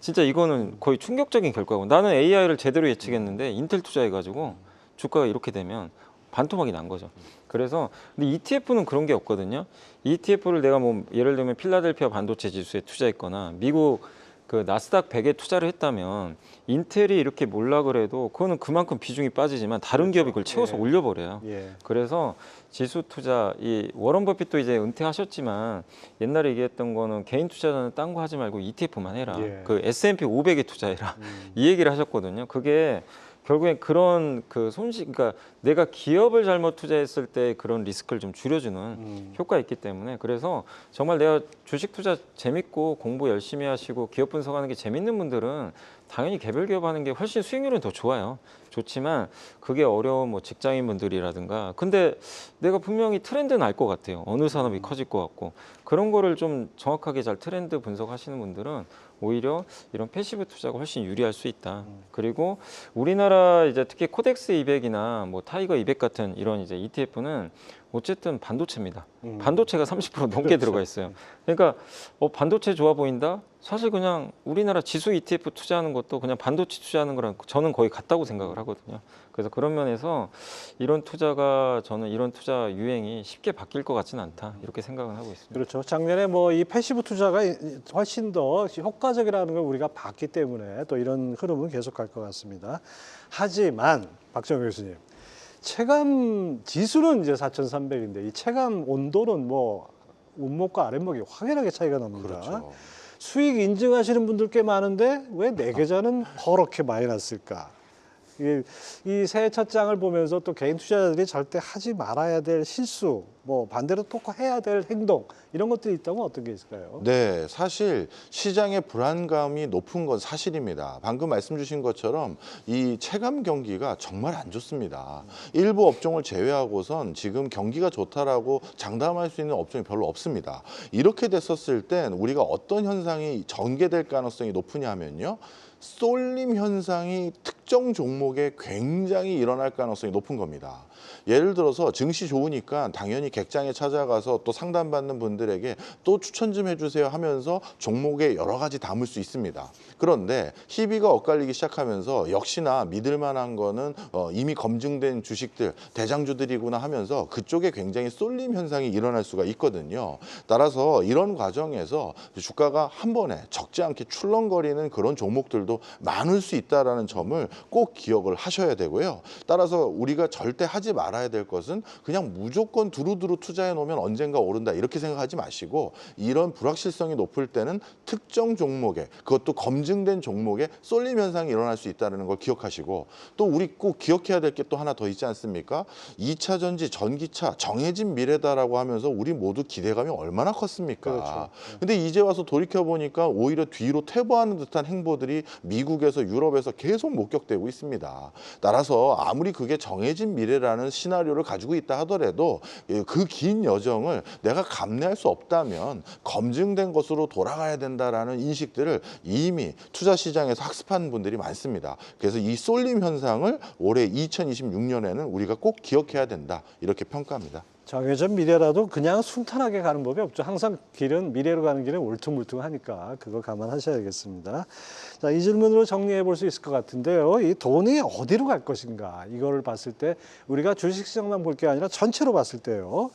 E: 진짜 이거는 거의 충격적인 결과고 나는 AI를 제대로 예측했는데 인텔 투자해가지고 주가가 이렇게 되면 반토막이 난 거죠. 그래서 근데 ETF는 그런 게 없거든요. ETF를 내가 뭐 예를 들면 필라델피아 반도체 지수에 투자했거나 미국 그 나스닥 100에 투자를 했다면 인텔이 이렇게 몰락을 해도 그거는 그만큼 비중이 빠지지만 다른 기업이 그걸 채워서
C: 예.
E: 올려버려요.
C: 예.
E: 그래서 지수 투자, 이 워런 버핏도 이제 은퇴하셨지만 옛날에 얘기했던 거는 개인 투자자는 딴 거 하지 말고 ETF만 해라.
C: 예.
E: 그 S&P 500에 투자해라. 이 얘기를 하셨거든요. 그게 결국엔 그런 그 손실, 그러니까 내가 기업을 잘못 투자했을 때 그런 리스크를 좀 줄여주는 효과가 있기 때문에 그래서 정말 내가 주식 투자 재밌고 공부 열심히 하시고 기업 분석하는 게 재밌는 분들은 당연히 개별 기업 하는 게 훨씬 수익률은 더 좋아요. 좋지만 그게 어려운 뭐 직장인분들이라든가 근데 내가 분명히 트렌드는 알 것 같아요. 어느 산업이 커질 것 같고 그런 거를 좀 정확하게 잘 트렌드 분석하시는 분들은 오히려 이런 패시브 투자가 훨씬 유리할 수 있다. 그리고 우리나라 이제 특히 코덱스 200이나 뭐 타이거 200 같은 이런 이제 ETF는 어쨌든 반도체입니다. 반도체가 30% 넘게
C: 그렇죠.
E: 들어가 있어요. 그러니까 반도체 좋아 보인다? 사실 그냥 우리나라 지수 ETF 투자하는 것도 그냥 반도체 투자하는 거랑 저는 거의 같다고 생각을 하거든요. 그래서 그런 면에서 이런 투자가 저는 이런 투자 유행이 쉽게 바뀔 것 같지는 않다. 이렇게 생각을 하고 있습니다.
C: 그렇죠. 작년에 뭐 이 패시브 투자가 훨씬 더 효과적이라는 걸 우리가 봤기 때문에 또 이런 흐름은 계속갈 것 같습니다. 하지만 박정희 교수님, 체감 지수는 이제 4,300인데 이 체감 온도는 뭐 운목과 아랫목이 확연하게 차이가 납니다.
D: 그렇죠.
C: 수익 인증하시는 분들 꽤 많은데 왜 내 계좌는 그렇게 많이 났을까? 이 새해 첫 장을 보면서 또 개인 투자자들이 절대 하지 말아야 될 실수, 뭐 반대로 또 해야 될 행동 이런 것들이 있다면 어떤 게 있을까요?
D: 네, 사실 시장의 불안감이 높은 건 사실입니다. 방금 말씀 주신 것처럼 이 체감 경기가 정말 안 좋습니다. 일부 업종을 제외하고선 지금 경기가 좋다라고 장담할 수 있는 업종이 별로 없습니다. 이렇게 됐었을 땐 우리가 어떤 현상이 전개될 가능성이 높으냐 하면요. 쏠림 현상이 특정 종목에 굉장히 일어날 가능성이 높은 겁니다. 예를 들어서 증시 좋으니까 당연히 객장에 찾아가서 또 상담받는 분들에게 또 추천 좀 해주세요 하면서 종목에 여러 가지 담을 수 있습니다. 그런데 희비가 엇갈리기 시작하면서 역시나 믿을 만한 거는 이미 검증된 주식들, 대장주들이구나 하면서 그쪽에 굉장히 쏠림 현상이 일어날 수가 있거든요. 따라서 이런 과정에서 주가가 한 번에 적지 않게 출렁거리는 그런 종목들도 많을 수 있다는 점을 꼭 기억을 하셔야 되고요. 따라서 우리가 절대 하지 말아야 될 것은 그냥 무조건 두루두루 투자해 놓으면 언젠가 오른다 이렇게 생각하지 마시고 이런 불확실성이 높을 때는 특정 종목에 그것도 검증된 종목에 쏠림 현상이 일어날 수 있다는 걸 기억하시고 또 우리 꼭 기억해야 될 게 또 하나 더 있지 않습니까? 2차 전지, 전기차 정해진 미래다라고 하면서 우리 모두 기대감이 얼마나 컸습니까?
C: 그렇죠.
D: 근데 이제 와서 돌이켜보니까 오히려 뒤로 퇴보하는 듯한 행보들이 미국에서 유럽에서 계속 목격되고 있습니다. 따라서 아무리 그게 정해진 미래라는 시나리오를 가지고 있다 하더라도 그 긴 여정을 내가 감내할 수 없다면 검증된 것으로 돌아가야 된다라는 인식들을 이미 투자 시장에서 학습한 분들이 많습니다. 그래서 이 쏠림 현상을 올해 2026년에는 우리가 꼭 기억해야 된다 이렇게 평가합니다.
C: 정해진 미래라도 그냥 순탄하게 가는 법이 없죠. 항상 길은 미래로 가는 길은 울퉁불퉁하니까 그거 감안하셔야겠습니다. 자, 이 질문으로 정리해 볼 수 있을 것 같은데요. 이 돈이 어디로 갈 것인가 이거를 봤을 때 우리가 주식시장만 볼 게 아니라 전체로 봤을 때요.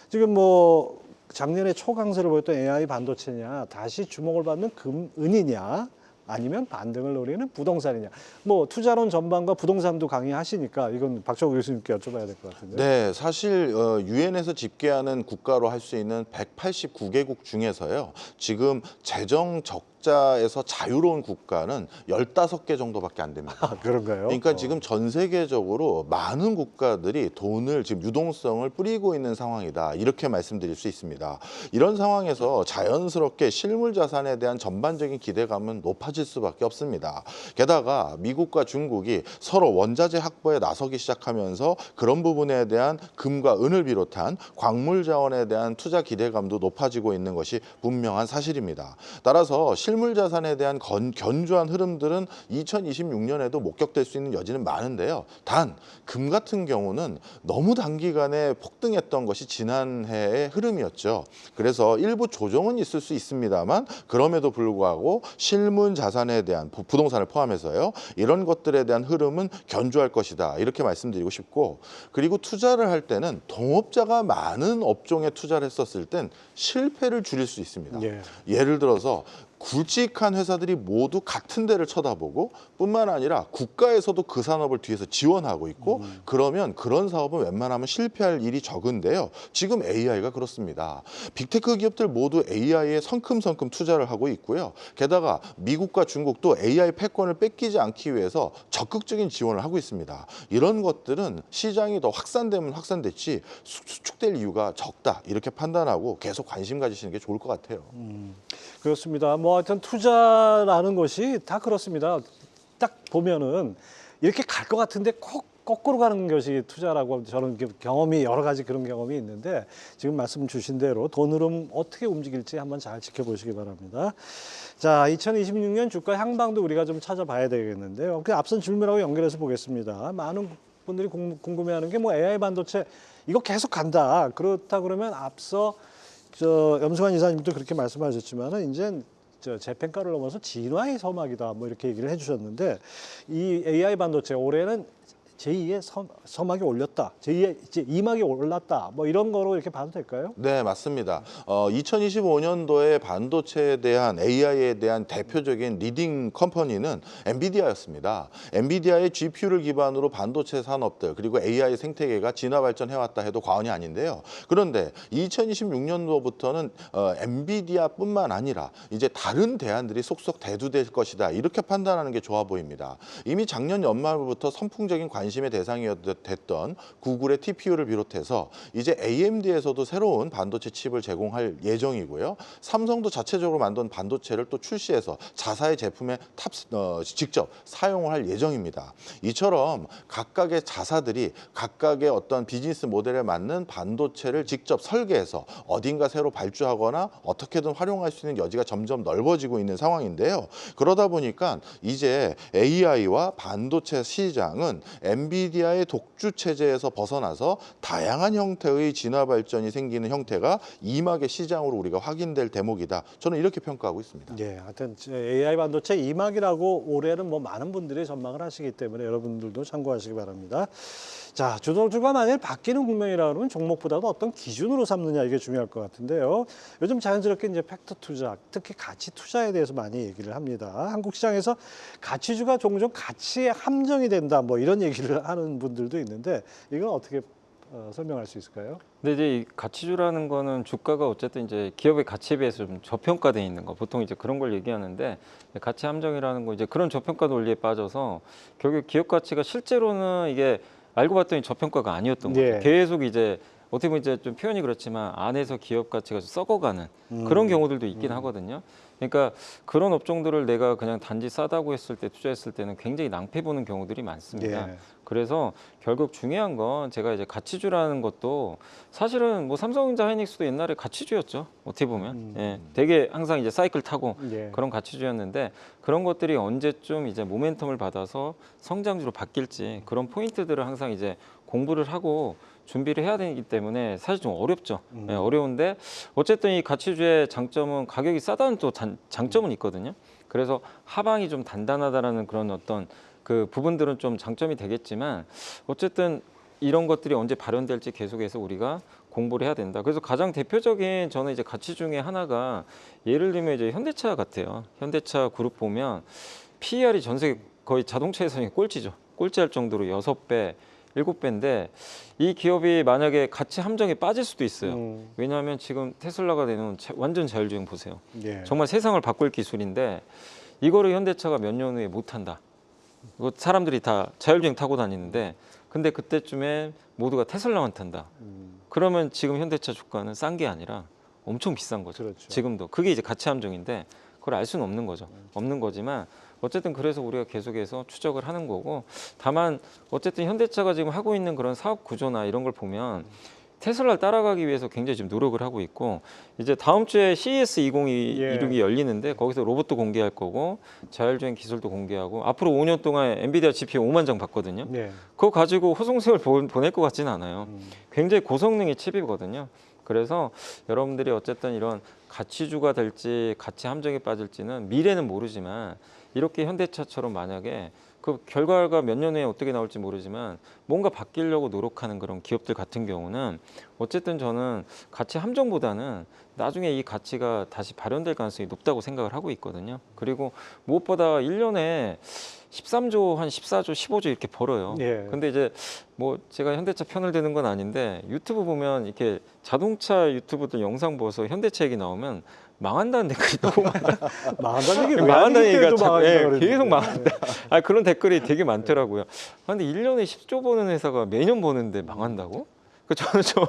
C: 지금 뭐 작년에 초강세를 보였던 AI 반도체냐 다시 주목을 받는 은이냐 아니면 반등을 노리는 부동산이냐. 뭐 투자론 전반과 부동산도 강의하시니까 이건 박정우 교수님께 여쭤봐야 될 것 같은데요.
D: 네, 사실 유엔에서 집계하는 국가로 할 수 있는 189개국 중에서요. 지금 재정 적자에서 자유로운 국가는 15개 정도밖에 안 됩니다.
C: 아, 그런가요?
D: 그러니까 지금 전 세계적으로 많은 국가들이 돈을 지금 유동성을 뿌리고 있는 상황이다. 이렇게 말씀드릴 수 있습니다. 이런 상황에서 자연스럽게 실물 자산에 대한 전반적인 기대감은 높아질 수밖에 없습니다. 게다가 미국과 중국이 서로 원자재 확보에 나서기 시작하면서 그런 부분에 대한 금과 은을 비롯한 광물 자원에 대한 투자 기대감도 높아지고 있는 것이 분명한 사실입니다. 따라서 실물 자산에 대한 견조한 흐름들은 2026년에도 목격될 수 있는 여지는 많은데요. 단 금 같은 경우는 너무 단기간에 폭등했던 것이 지난해의 흐름이었죠. 그래서 일부 조정은 있을 수 있습니다만 그럼에도 불구하고 실물 자산에 대한 부동산을 포함해서요. 이런 것들에 대한 흐름은 견조할 것이다. 이렇게 말씀드리고 싶고 그리고 투자를 할 때는 동업자가 많은 업종에 투자를 했었을 땐 실패를 줄일 수 있습니다. 예를 들어서 굵직한 회사들이 모두 같은 데를 쳐다보고 뿐만 아니라 국가에서도 그 산업을 뒤에서 지원하고 있고 그러면 그런 사업은 웬만하면 실패할 일이 적은데요. 지금 AI가 그렇습니다. 빅테크 기업들 모두 AI에 성큼성큼 투자를 하고 있고요. 게다가 미국과 중국도 AI 패권을 뺏기지 않기 위해서 적극적인 지원을 하고 있습니다. 이런 것들은 시장이 더 확산되면 확산됐지 수축될 이유가 적다. 이렇게 판단하고 계속 관심 가지시는 게 좋을 것 같아요.
C: 그렇습니다. 뭐 하여튼 투자라는 것이 다 그렇습니다. 딱 보면은 이렇게 갈 것 같은데 꼭 거꾸로 가는 것이 투자라고 저는 경험이 여러 가지 그런 경험이 있는데 지금 말씀 주신 대로 돈 흐름 어떻게 움직일지 한번 잘 지켜보시기 바랍니다. 자, 2026년 주가 향방도 우리가 좀 찾아봐야 되겠는데요. 그 앞선 질문하고 연결해서 보겠습니다. 많은 분들이 궁금해하는 게 뭐 AI 반도체 이거 계속 간다. 그렇다 그러면 앞서 염승환 이사님도 그렇게 말씀하셨지만은 이제 재평가를 넘어서 진화의 서막이다 뭐 이렇게 얘기를 해주셨는데 이 AI 반도체 올해는 제2의 서막이 올렸다, 제2의 이제 2막이 올랐다 뭐 이런 거로 이렇게 봐도 될까요?
D: 네, 맞습니다. 2025년도에 반도체에 대한 AI에 대한 대표적인 리딩 컴퍼니는 엔비디아였습니다. 엔비디아의 GPU를 기반으로 반도체 산업들 그리고 AI 생태계가 진화 발전해왔다 해도 과언이 아닌데요. 그런데 2026년도부터는 엔비디아뿐만 아니라 이제 다른 대안들이 속속 대두될 것이다 이렇게 판단하는 게 좋아 보입니다. 이미 작년 연말부터 선풍적인 관심의 대상이었던 구글의 TPU를 비롯해서 이제 AMD에서도 새로운 반도체 칩을 제공할 예정이고요. 삼성도 자체적으로 만든 반도체를 또 출시해서 자사의 제품에 직접 사용을 할 예정입니다. 이처럼 각각의 자사들이 각각의 어떤 비즈니스 모델에 맞는 반도체를 직접 설계해서 어딘가 새로 발주하거나 어떻게든 활용할 수 있는 여지가 점점 넓어지고 있는 상황인데요. 그러다 보니까 이제 AI와 반도체 시장은 엔비디아의 독주 체제에서 벗어나서 다양한 형태의 진화 발전이 생기는 형태가 이막의 시장으로 우리가 확인될 대목이다. 저는 이렇게 평가하고 있습니다.
C: 예, 하여튼 AI 반도체 2막이라고 올해는 뭐 많은 분들이 전망을 하시기 때문에 여러분들도 참고하시기 바랍니다. 자, 주도주가 만일 바뀌는 국면이라 그러면 종목보다도 어떤 기준으로 삼느냐 이게 중요할 것 같은데요. 요즘 자연스럽게 이제 팩터 투자, 특히 가치 투자에 대해서 많이 얘기를 합니다. 한국 시장에서 가치주가 종종 가치에 함정이 된다, 뭐 이런 얘기를 하는 분들도 있는데 이건 어떻게 설명할 수 있을까요?
E: 근데 이제 이 가치주라는 거는 주가가 어쨌든 이제 기업의 가치에 비해서 좀 저평가돼 있는 거, 보통 이제 그런 걸 얘기하는데, 가치 함정이라는 거 이제 그런 저평가 논리에 빠져서 결국 기업 가치가 실제로는 이게 알고 봤더니 저평가가 아니었던 거죠.
C: 예.
E: 계속 이제 어떻게 보면 이제 좀 표현이 그렇지만 안에서 기업 가치가 좀 썩어가는 그런 경우들도 있긴 하거든요. 그러니까 그런 업종들을 내가 그냥 단지 싸다고 했을 때 투자했을 때는 굉장히 낭패 보는 경우들이 많습니다.
C: 예.
E: 그래서 결국 중요한 건 제가 이제 가치주라는 것도 사실은 뭐 삼성전자 하이닉스도 옛날에 가치주였죠. 어떻게 보면 예, 되게 항상 이제 사이클 타고
C: 예.
E: 그런 가치주였는데 그런 것들이 언제쯤 이제 모멘텀을 받아서 성장주로 바뀔지 그런 포인트들을 항상 이제 공부를 하고 준비를 해야 되기 때문에 사실 좀 어렵죠. 예, 어려운데 어쨌든 이 가치주의 장점은 가격이 싸다는 또 장점은 있거든요. 그래서 하방이 좀 단단하다라는 그런 어떤 그 부분들은 좀 장점이 되겠지만 어쨌든 이런 것들이 언제 발현될지 계속해서 우리가 공부를 해야 된다. 그래서 가장 대표적인 저는 이제 가치 중에 하나가 예를 들면 이제 현대차 같아요. 현대차 그룹 보면 PER이 전 세계 거의 자동차에서는 꼴찌죠. 꼴찌할 정도로 6배, 7배인데 이 기업이 만약에 가치 함정에 빠질 수도 있어요. 왜냐하면 지금 테슬라가 내놓은 완전 자율주행 보세요.
C: 예.
E: 정말 세상을 바꿀 기술인데 이거를 현대차가 몇 년 후에 못한다. 이거 사람들이 다 자율주행 타고 다니는데 근데 그때쯤에 모두가 테슬라만 탄다. 그러면 지금 현대차 주가는 싼 게 아니라 엄청 비싼 거죠.
C: 그렇죠.
E: 지금도. 그게 이제 가치 함정인데 그걸 알 수는 없는 거죠. 없는 거지만 어쨌든 그래서 우리가 계속해서 추적을 하는 거고 다만 어쨌든 현대차가 지금 하고 있는 그런 사업 구조나 이런 걸 보면 테슬라를 따라가기 위해서 굉장히 지금 노력을 하고 있고 이제 다음 주에 CES 2026이 열리는데 거기서 로봇도 공개할 거고 자율주행 기술도 공개하고 앞으로 5년 동안 엔비디아 GPU 5만 장 받거든요.
C: 예.
E: 그거 가지고 호송세월 보낼 것 같지는 않아요. 굉장히 고성능의 칩이거든요. 그래서 여러분들이 어쨌든 이런 가치주가 될지 가치 함정에 빠질지는 미래는 모르지만 이렇게 현대차처럼 만약에 그 결과가 몇 년 후에 어떻게 나올지 모르지만 뭔가 바뀌려고 노력하는 그런 기업들 같은 경우는 어쨌든 저는 가치 함정보다는 나중에 이 가치가 다시 발현될 가능성이 높다고 생각을 하고 있거든요. 그리고 무엇보다 1년에 13조, 한 14조, 15조 이렇게 벌어요.
C: 예.
E: 근데 이제 뭐 제가 현대차 편을 드는 건 아닌데 유튜브 보면 이렇게 자동차 유튜브들 영상 보서 현대차 얘기 나오면 망한다는 댓글이 너무 많아요.
C: 망한다는 얘기 왜
E: 망한다는 얘기가
C: 때도 망한다
E: 예,
C: 그러는데.
E: 계속 망한다. 아, 그런 댓글이 되게 많더라고요. 근데 1년에 10조 버는 회사가 매년 버는데 망한다고? 그 저는 좀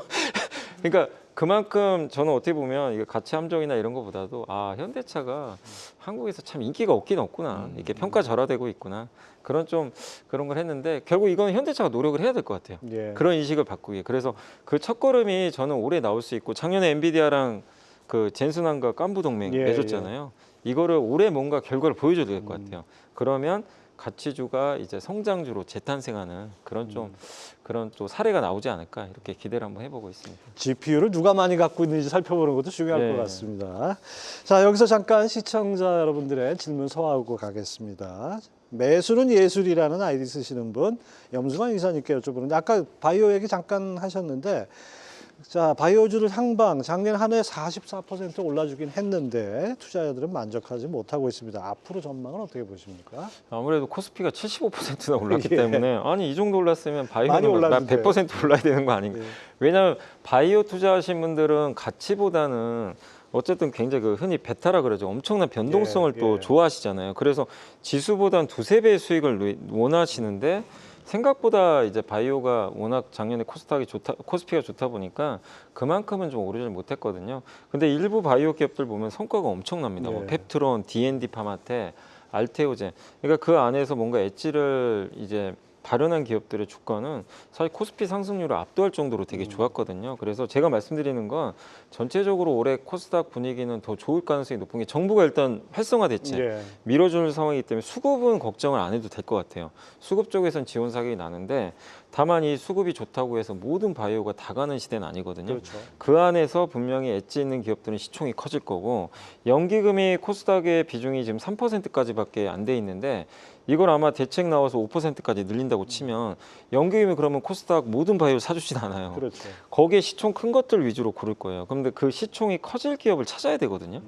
E: 그러니까 그만큼 저는 어떻게 보면 이게 가치 함정이나 이런 것보다도 아 현대차가 한국에서 참 인기가 없긴 없구나 이렇게 평가절하되고 있구나 그런 좀 그런 걸 했는데 결국 이건 현대차가 노력을 해야 될 것 같아요.
C: 예.
E: 그런 인식을 바꾸기. 그래서 그 첫걸음이 저는 올해 나올 수 있고 작년에 엔비디아랑 그 젠슨항과 깐부 동맹
C: 예,
E: 맺었잖아요. 이거를 올해 뭔가 결과를 보여줘야 될 것 같아요. 그러면 가치주가 이제 성장주로 재탄생하는 그런 좀 그런 또 사례가 나오지 않을까 이렇게 기대를 한번 해보고 있습니다.
C: GPU를 누가 많이 갖고 있는지 살펴보는 것도 중요할
E: 네.
C: 것 같습니다. 자, 여기서 잠깐 시청자 여러분들의 질문 소화하고 가겠습니다. 매수는 예술이라는 아이디 쓰시는 분 염승환 이사님께 여쭤보는데 아까 바이오 얘기 잠깐 하셨는데 자, 바이오주를 상방 작년 한 해 44% 올라주긴 했는데 투자자들은 만족하지 못하고 있습니다. 앞으로 전망은 어떻게 보십니까?
E: 아무래도 코스피가 75%나 올랐기
C: 예.
E: 때문에 아니 이 정도 올랐으면
C: 많이
E: 바이오는
C: 올랐는데.
E: 100% 올라야 되는 거 아닌가?
C: 예.
E: 왜냐하면 바이오 투자하신 분들은 가치보다는 어쨌든 굉장히 그 흔히 베타라 그러죠. 엄청난 변동성을
C: 예,
E: 또
C: 예.
E: 좋아하시잖아요. 그래서 지수보다 한 2~3배의 수익을 원하시는데 생각보다 이제 바이오가 워낙 작년에 코스피가 좋다 보니까 그만큼은 좀 오르지 못했거든요. 근데 일부 바이오 기업들 보면 성과가 엄청납니다. 뭐
C: 예.
E: 펩트론, D&D 파마테, 알테오젠. 그러니까 그 안에서 뭔가 엣지를 이제 발현한 기업들의 주가는 사실 코스피 상승률을 압도할 정도로 되게 좋았거든요. 그래서 제가 말씀드리는 건 전체적으로 올해 코스닥 분위기는 더 좋을 가능성이 높은 게 정부가 일단 활성화됐지
C: 예.
E: 밀어주는 상황이기 때문에 수급은 걱정을 안 해도 될 것 같아요. 수급 쪽에선 지원 사격이 나는데 다만 이 수급이 좋다고 해서 모든 바이오가 다 가는 시대는 아니거든요.
C: 그렇죠.
E: 그 안에서 분명히 엣지 있는 기업들은 시총이 커질 거고 연기금이 코스닥의 비중이 지금 3%까지밖에 안 돼 있는데 이걸 아마 대책 나와서 5%까지 늘린다고 치면 연기금이 그러면 코스닥 모든 바이오 사주진 않아요.
C: 그렇죠.
E: 거기에 시총 큰 것들 위주로 고를 거예요. 그런데 그 시총이 커질 기업을 찾아야 되거든요.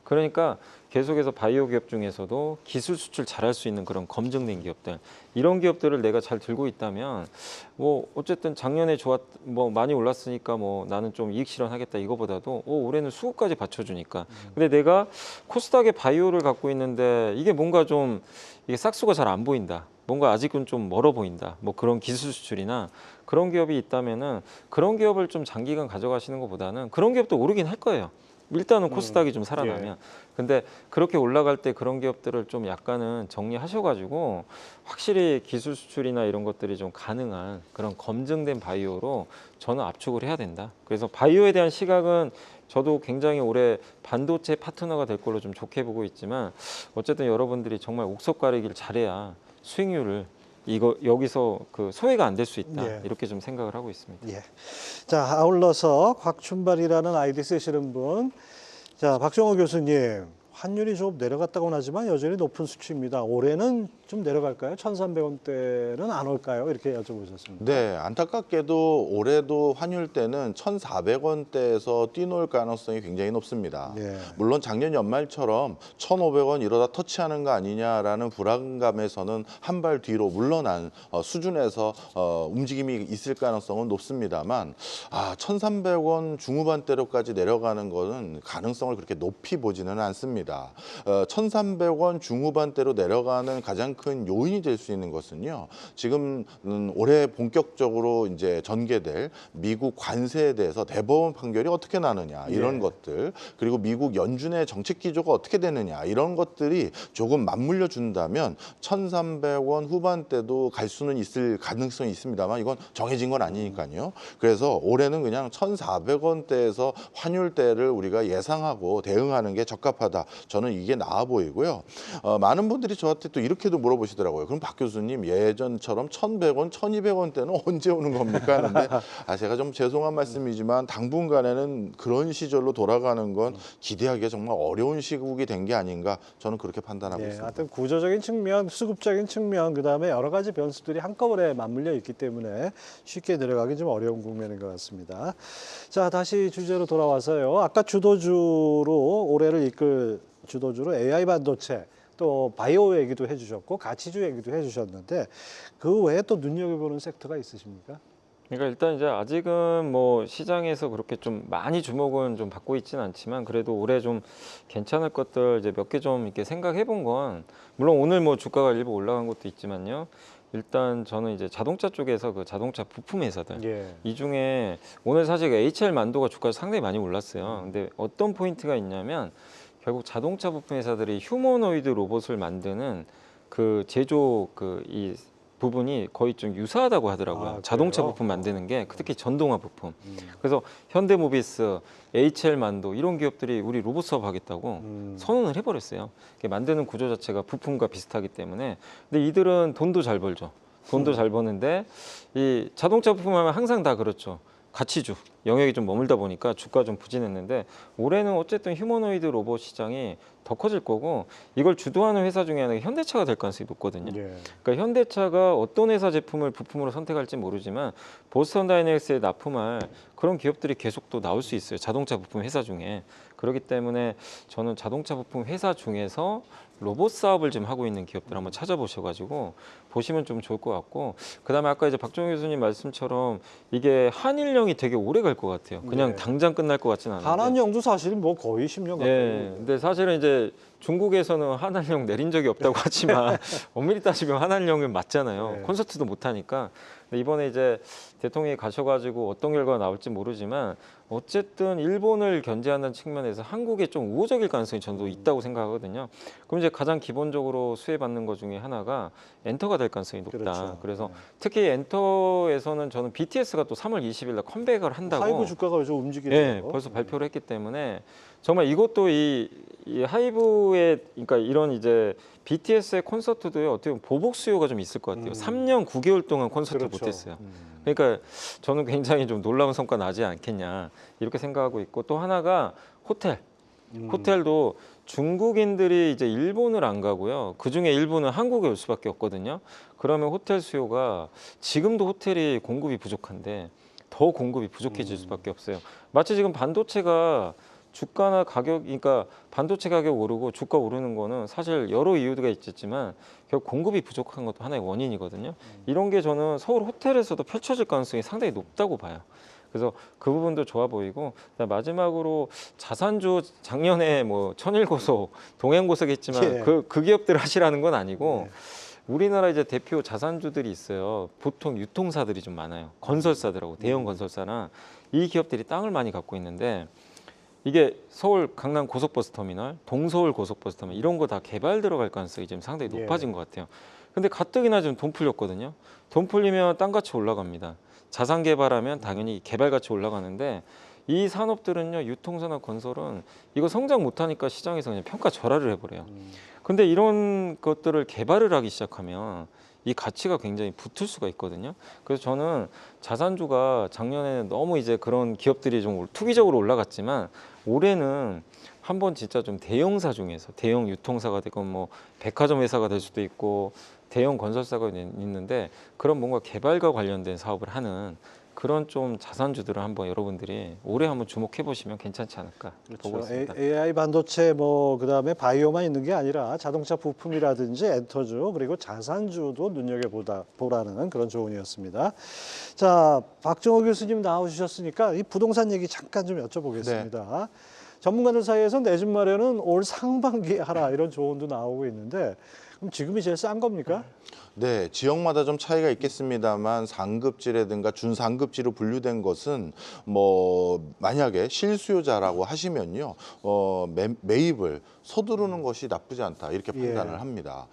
E: 그러니까 계속해서 바이오 기업 중에서도 기술 수출 잘할 수 있는 그런 검증된 기업들 이런 기업들을 내가 잘 들고 있다면 뭐 어쨌든 작년에 뭐 많이 올랐으니까 뭐 나는 좀 이익 실현하겠다 이거보다도 올해는 수급까지 받쳐주니까 근데 내가 코스닥의 바이오를 갖고 있는데 이게 뭔가 좀 이게 싹수가 잘 안 보인다. 뭔가 아직은 좀 멀어 보인다. 뭐 그런 기술 수출이나 그런 기업이 있다면은 그런 기업을 좀 장기간 가져가시는 것보다는 그런 기업도 오르긴 할 거예요. 일단은 코스닥이 좀 살아나면. 근데 그렇게 올라갈 때 그런 기업들을 좀 약간은 정리하셔가지고 확실히 기술 수출이나 이런 것들이 좀 가능한 그런 검증된 바이오로 저는 압축을 해야 된다. 그래서 바이오에 대한 시각은 저도 굉장히 올해 반도체 파트너가 될 걸로 좀 좋게 보고 있지만 어쨌든 여러분들이 정말 옥석 가리기를 잘해야 수익률을 여기서 그 소외가 안 될 수 있다.
C: 예.
E: 이렇게 좀 생각을 하고 있습니다.
C: 예. 자, 아울러서 곽춘발이라는 아이디 쓰시는 분. 자, 박정호 교수님. 환율이 좀 내려갔다고는 하지만 여전히 높은 수치입니다. 올해는 좀 내려갈까요? 1,300원대는 안 올까요? 이렇게 여쭤보셨습니다.
D: 네, 안타깝게도 올해도 환율대는 1,400원대에서 뛰놀 가능성이 굉장히 높습니다.
C: 예.
D: 물론 작년 연말처럼 1,500원 이러다 터치하는 거 아니냐라는 불안감에서는 한 발 뒤로 물러난 수준에서 움직임이 있을 가능성은 높습니다만 1,300원 중후반대로까지 내려가는 것은 가능성을 그렇게 높이 보지는 않습니다. 1,300원 중후반대로 내려가는 가장 큰 요인이 될 수 있는 것은요. 지금 올해 본격적으로 이제 전개될 미국 관세에 대해서 대법원 판결이 어떻게 나느냐 이런 것들 그리고 미국 연준의 정책 기조가 어떻게 되느냐 이런 것들이 조금 맞물려 준다면 1,300원 후반대도 갈 수는 있을 가능성이 있습니다만 이건 정해진 건 아니니까요. 그래서 올해는 그냥 1,400원대에서 환율대를 우리가 예상하고 대응하는 게 적합하다. 저는 이게 나아 보이고요. 많은 분들이 저한테 또 이렇게도 물어보시더라고요. 그럼 박 교수님 예전처럼 1,100원, 1,200원대는 언제 오는 겁니까? 하는데 제가 좀 죄송한 말씀이지만 당분간에는 그런 시절로 돌아가는 건 기대하기가 정말 어려운 시국이 된 게 아닌가 저는 그렇게 판단하고 있습니다.
C: 하여튼 구조적인 측면, 수급적인 측면, 그다음에 여러 가지 변수들이 한꺼번에 맞물려 있기 때문에 쉽게 내려가기 좀 어려운 국면인 것 같습니다. 자, 다시 주제로 돌아와서요. 아까 주도주로 올해를 이끌 주도주로 AI 반도체 또 바이오 얘기도 해주셨고 가치주 얘기도 해주셨는데 그 외에 또 눈여겨보는 섹터가 있으십니까?
E: 그러니까 일단 이제 아직은 뭐 시장에서 그렇게 좀 많이 주목은 좀 받고 있지는 않지만 그래도 올해 좀 괜찮을 것들 이제 몇 개 좀 이렇게 생각해 본 건 물론 오늘 뭐 주가가 일부 올라간 것도 있지만요. 일단 저는 이제 자동차 쪽에서 그 자동차 부품 회사들 이 중에 오늘 사실 HR 만도가 주가가 상당히 많이 올랐어요. 근데 어떤 포인트가 있냐면 결국 자동차 부품 회사들이 휴머노이드 로봇을 만드는 그 제조 이 부분이 거의 좀 유사하다고 하더라고요. 자동차 부품 만드는 게 특히 전동화 부품. 그래서 현대모비스, HL만도 이런 기업들이 우리 로봇 사업 하겠다고 선언을 해버렸어요. 만드는 구조 자체가 부품과 비슷하기 때문에. 근데 이들은 돈도 잘 벌죠. 돈도 잘 버는데 이 자동차 부품 하면 항상 다 그렇죠. 가치주 영역이 좀 머물다 보니까 주가 좀 부진했는데 올해는 어쨌든 휴머노이드 로봇 시장이 더 커질 거고 이걸 주도하는 회사 중에 하나가 현대차가 될 가능성이 높거든요. 그러니까 현대차가 어떤 회사 제품을 부품으로 선택할지 모르지만 보스턴 다이내믹스에 납품할 그런 기업들이 계속 또 나올 수 있어요. 자동차 부품 회사 중에. 그렇기 때문에 저는 자동차 부품 회사 중에서 로봇 사업을 좀 하고 있는 기업들 한번 찾아보셔가지고 보시면 좀 좋을 것 같고 그다음에 아까 이제 박정희 교수님 말씀처럼 이게 한일령이 되게 오래 갈 것 같아요. 그냥 당장 끝날 것 같지는 않은데.
C: 한한령도 사실 뭐 거의 10년 가까이.
E: 근데 사실은 이제 중국에서는 한한령 내린 적이 없다고 하지만 엄밀히 따지면 한한령은 맞잖아요. 콘서트도 못 하니까. 근데 이번에 이제 대통령이 가셔가지고 어떤 결과가 나올지 모르지만 어쨌든 일본을 견제한다는 측면에서 한국에 좀 우호적일 가능성이 저도 있다고 생각하거든요. 그럼 이제 가장 기본적으로 수혜받는 것 중에 하나가 엔터가 될 가능성이 높다.
C: 그렇죠.
E: 그래서 특히 엔터에서는 저는 BTS가 또 3월 20일 날 컴백을 한다고.
C: 하이브 주가가 요즘 움직이죠.
E: 네, 벌써 발표를 했기 때문에 정말 이것도 이 하이브의 그러니까 이런 이제 BTS의 콘서트도요 어떻게 보면 보복 수요가 좀 있을 것 같아요. 3년 9개월 동안 콘서트
C: 그렇죠.
E: 못했어요. 그러니까 저는 굉장히 좀 놀라운 성과 나지 않겠냐 이렇게 생각하고 있고 또 하나가 호텔. 호텔도 중국인들이 이제 일본을 안 가고요. 그 중에 일본은 한국에 올 수밖에 없거든요. 그러면 호텔 수요가 지금도 호텔이 공급이 부족한데 더 공급이 부족해질 수밖에 없어요. 마치 지금 반도체가 주가나 가격, 그러니까 반도체 가격 오르고 주가 오르는 거는 사실 여러 이유가 있겠지만 결국 공급이 부족한 것도 하나의 원인이거든요. 이런 게 저는 서울 호텔에서도 펼쳐질 가능성이 상당히 높다고 봐요. 그래서 그 부분도 좋아 보이고 마지막으로 자산주 작년에 뭐 천일고속, 동행고속했지만
C: 예.
E: 그 기업들 하시라는 건 아니고 우리나라 이제 대표 자산주들이 있어요. 보통 유통사들이 좀 많아요. 건설사들하고 대형 건설사나 이 기업들이 땅을 많이 갖고 있는데 이게 서울 강남 고속버스 터미널, 동서울 고속버스 터미널 이런 거 다 개발 들어갈 가능성이 지금 상당히 높아진 것 같아요. 근데 가뜩이나 지금 돈 풀렸거든요. 돈 풀리면 땅 가치 올라갑니다. 자산 개발하면 당연히 개발 가치 올라가는데 이 산업들은요, 유통사나 건설은 이거 성장 못하니까 시장에서 그냥 평가 절하를 해버려요. 근데 이런 것들을 개발을 하기 시작하면 이 가치가 굉장히 붙을 수가 있거든요. 그래서 저는 자산주가 작년에는 너무 이제 그런 기업들이 좀 투기적으로 올라갔지만 올해는 한번 진짜 좀 대형사 중에서 대형 유통사가 되고 뭐 백화점 회사가 될 수도 있고 대형 건설사가 있는데 그런 뭔가 개발과 관련된 사업을 하는 그런 좀 자산주들을 한번 여러분들이 올해 한번 주목해 보시면 괜찮지 않을까 보고
C: 그렇죠.
E: 있습니다.
C: AI 반도체 뭐 그다음에 바이오만 있는 게 아니라 자동차 부품이라든지 엔터주 그리고 자산주도 눈여겨보라는 그런 조언이었습니다. 자, 박정호 교수님 나오셨으니까 이 부동산 얘기 잠깐 좀 여쭤보겠습니다. 전문가들 사이에서 내 집 마련은 올 상반기에 하라 이런 조언도 나오고 있는데 그럼 지금이 제일 싼 겁니까?
D: 네, 지역마다 좀 차이가 있겠습니다만 상급지라든가 준상급지로 분류된 것은 뭐 만약에 실수요자라고 하시면요, 매입을 서두르는 것이 나쁘지 않다 이렇게 판단을 합니다.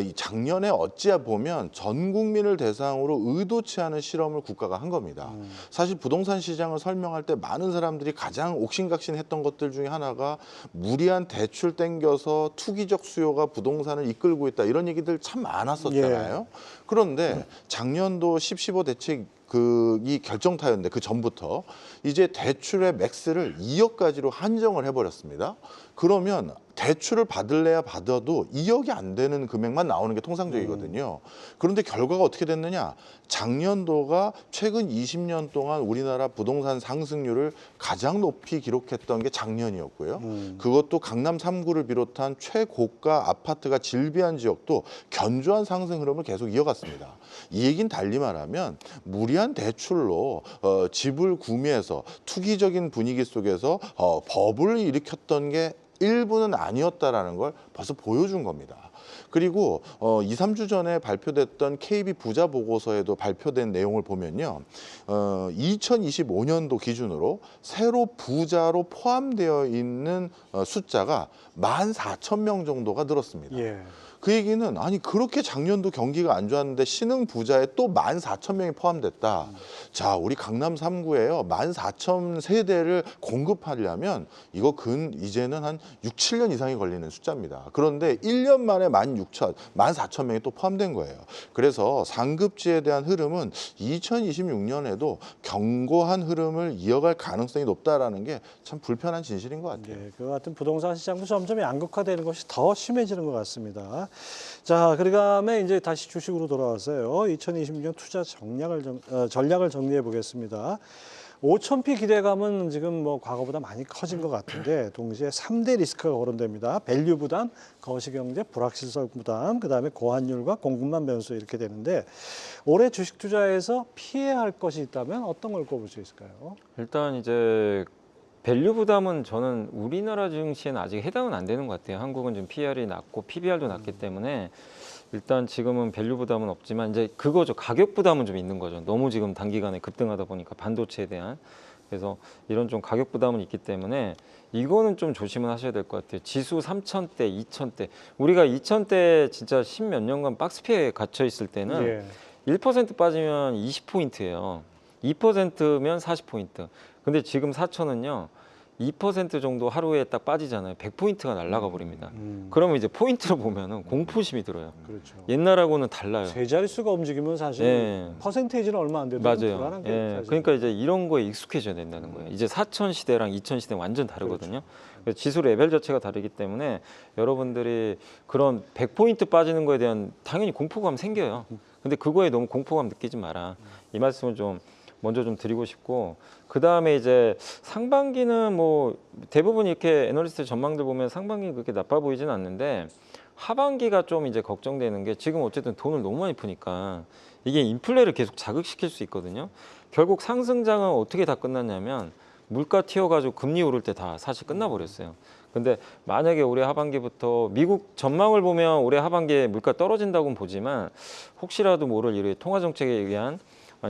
D: 이 작년에 어찌해 보면 전 국민을 대상으로 의도치 않은 실험을 국가가 한 겁니다. 사실 부동산 시장을 설명할 때 많은 사람들이 가장 옥신각신했던 것들 중에 하나가 무리한 대출 땡겨서 투기적 수요가 부동산을 이끌고 있다 이런 얘기들 참 많았었잖아요. 그런데 작년도 10.15 대책이 결정타였는데 그 전부터 이제 대출의 맥스를 2억까지로 한정을 해버렸습니다. 그러면 대출을 받을래야 받아도 2억이 안 되는 금액만 나오는 게 통상적이거든요. 그런데 결과가 어떻게 됐느냐? 작년도가 최근 20년 동안 우리나라 부동산 상승률을 가장 높이 기록했던 게 작년이었고요. 그것도 강남 3구를 비롯한 최고가 아파트가 질비한 지역도 견조한 상승 흐름을 계속 이어갔습니다. 이 얘기는 달리 말하면 무리한 대출로 집을 구매해서 투기적인 분위기 속에서 버블을 일으켰던 게 일부는 아니었다라는 걸 벌써 보여준 겁니다. 그리고 2, 3주 전에 발표됐던 KB 부자 보고서에도 발표된 내용을 보면요. 2025년도 기준으로 새로 부자로 포함되어 있는 숫자가 14,000명 정도가 늘었습니다. 그 얘기는 아니 그렇게 작년도 경기가 안 좋았는데 신흥 부자에 또 14,000명이 포함됐다. 자, 우리 강남 3구에요. 14,000 세대를 공급하려면 이거 이제는 한 6, 7년 이상이 걸리는 숫자입니다. 그런데 1년 만에 14,000명이 또 포함된 거예요. 그래서 상급지에 대한 흐름은 2026년에도 견고한 흐름을 이어갈 가능성이 높다라는 게 참 불편한 진실인 것 같아요.
C: 그 같은 부동산 시장도 점점 양극화되는 것이 더 심해지는 것 같습니다. 자, 그다음에 이제 다시 주식으로 돌아와서요. 2026년 투자 전략을 정리해 보겠습니다. 5,000피 기대감은 지금 뭐 과거보다 많이 커진 것 같은데 동시에 3대 리스크가 거론됩니다. 밸류 부담, 거시경제, 불확실성 부담, 그다음에 고환율과 공급망 변수 이렇게 되는데 올해 주식 투자에서 피해야 할 것이 있다면 어떤 걸 꼽을 수 있을까요?
E: 일단 이제 밸류 부담은 저는 우리나라 증시에는 아직 해당은 안 되는 것 같아요. 한국은 좀 PR이 낮고 PBR도 낮기 때문에 일단 지금은 밸류 부담은 없지만 이제 그거죠. 가격 부담은 좀 있는 거죠. 너무 지금 단기간에 급등하다 보니까 반도체에 대한. 그래서 이런 좀 가격 부담은 있기 때문에 이거는 좀 조심을 하셔야 될 것 같아요. 지수 3,000대, 2,000대. 우리가 2,000대 진짜 10몇 년간 박스피에 갇혀 있을 때는
C: 예.
E: 1% 빠지면 20포인트예요. 2%면 40포인트. 근데 지금 4,000은요. 2% 정도 하루에 딱 빠지잖아요. 100포인트가 날아가 버립니다. 그러면 이제 포인트로 보면은 공포심이 들어요.
C: 그렇죠.
E: 옛날하고는 달라요.
C: 세 자릿수가 움직이면 사실
E: 예.
C: 퍼센테이지는 얼마 안 돼도
E: 맞아요.
C: 불안한 게
E: 예.
C: 사실.
E: 그러니까 이제 이런 거에 익숙해져야 된다는 거예요. 이제 4천 시대랑 2천 시대는 완전 다르거든요. 그래서 지수 레벨 자체가 다르기 때문에 여러분들이 그런 100포인트 빠지는 거에 대한 당연히 공포감 생겨요. 근데 그거에 너무 공포감 느끼지 마라. 이 말씀을 좀 먼저 좀 드리고 싶고, 그 다음에 이제 상반기는 뭐 대부분 이렇게 애널리스트 전망들 보면 상반기 그렇게 나빠 보이진 않는데 하반기가 좀 이제 걱정되는 게 지금 어쨌든 돈을 너무 많이 푸니까 이게 인플레를 계속 자극시킬 수 있거든요. 결국 상승장은 어떻게 다 끝났냐면 물가 튀어가지고 금리 오를 때 다 사실 끝나버렸어요. 근데 만약에 올해 하반기부터 미국 전망을 보면 올해 하반기에 물가 떨어진다고는 보지만 혹시라도 모를 이런 통화 정책에 의한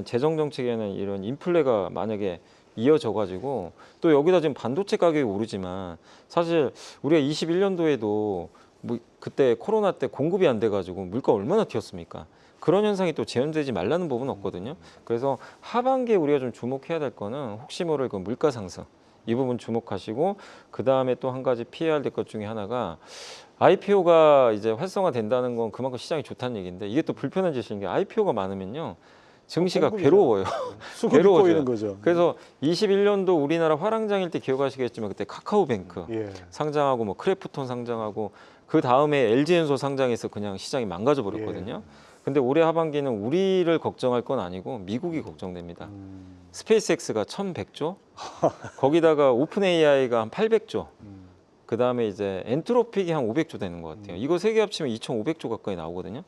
E: 재정 정책에는 이런 인플레가 만약에 이어져 가지고 또 여기다 지금 반도체 가격이 오르지만 사실 우리가 21년도에도 뭐 그때 코로나 때 공급이 안 돼 가지고 물가 얼마나 튀었습니까? 그런 현상이 또 재현되지 말라는 법은 없거든요. 그래서 하반기에 우리가 좀 주목해야 될 거는 혹시 모를 그 물가 상승 이 부분 주목하시고, 그 다음에 또 한 가지 피해야 될 것 중에 하나가 IPO가 이제 활성화된다는 건 그만큼 시장이 좋다는 얘기인데 이게 또 불편한 짓인 게 IPO가 많으면요 증시가
C: 공급이죠.
E: 괴로워요.
C: 수급이
E: 괴로워져요.
C: 꼬이는 거죠.
E: 그래서 21년도 우리나라 화랑장일 때 기억하시겠지만 그때 카카오뱅크
C: 예.
E: 상장하고 뭐 크래프톤 상장하고 그 다음에 LG엔소 상장해서 그냥 시장이 망가져 버렸거든요. 근데 올해 하반기는 우리를 걱정할 건 아니고 미국이 걱정됩니다. 스페이스X가 1,100조, 거기다가 오픈 AI가 한 800조, 그 다음에 이제 엔트로픽이 한 500조 되는 것 같아요. 이거 세 개 합치면 2,500조 가까이 나오거든요.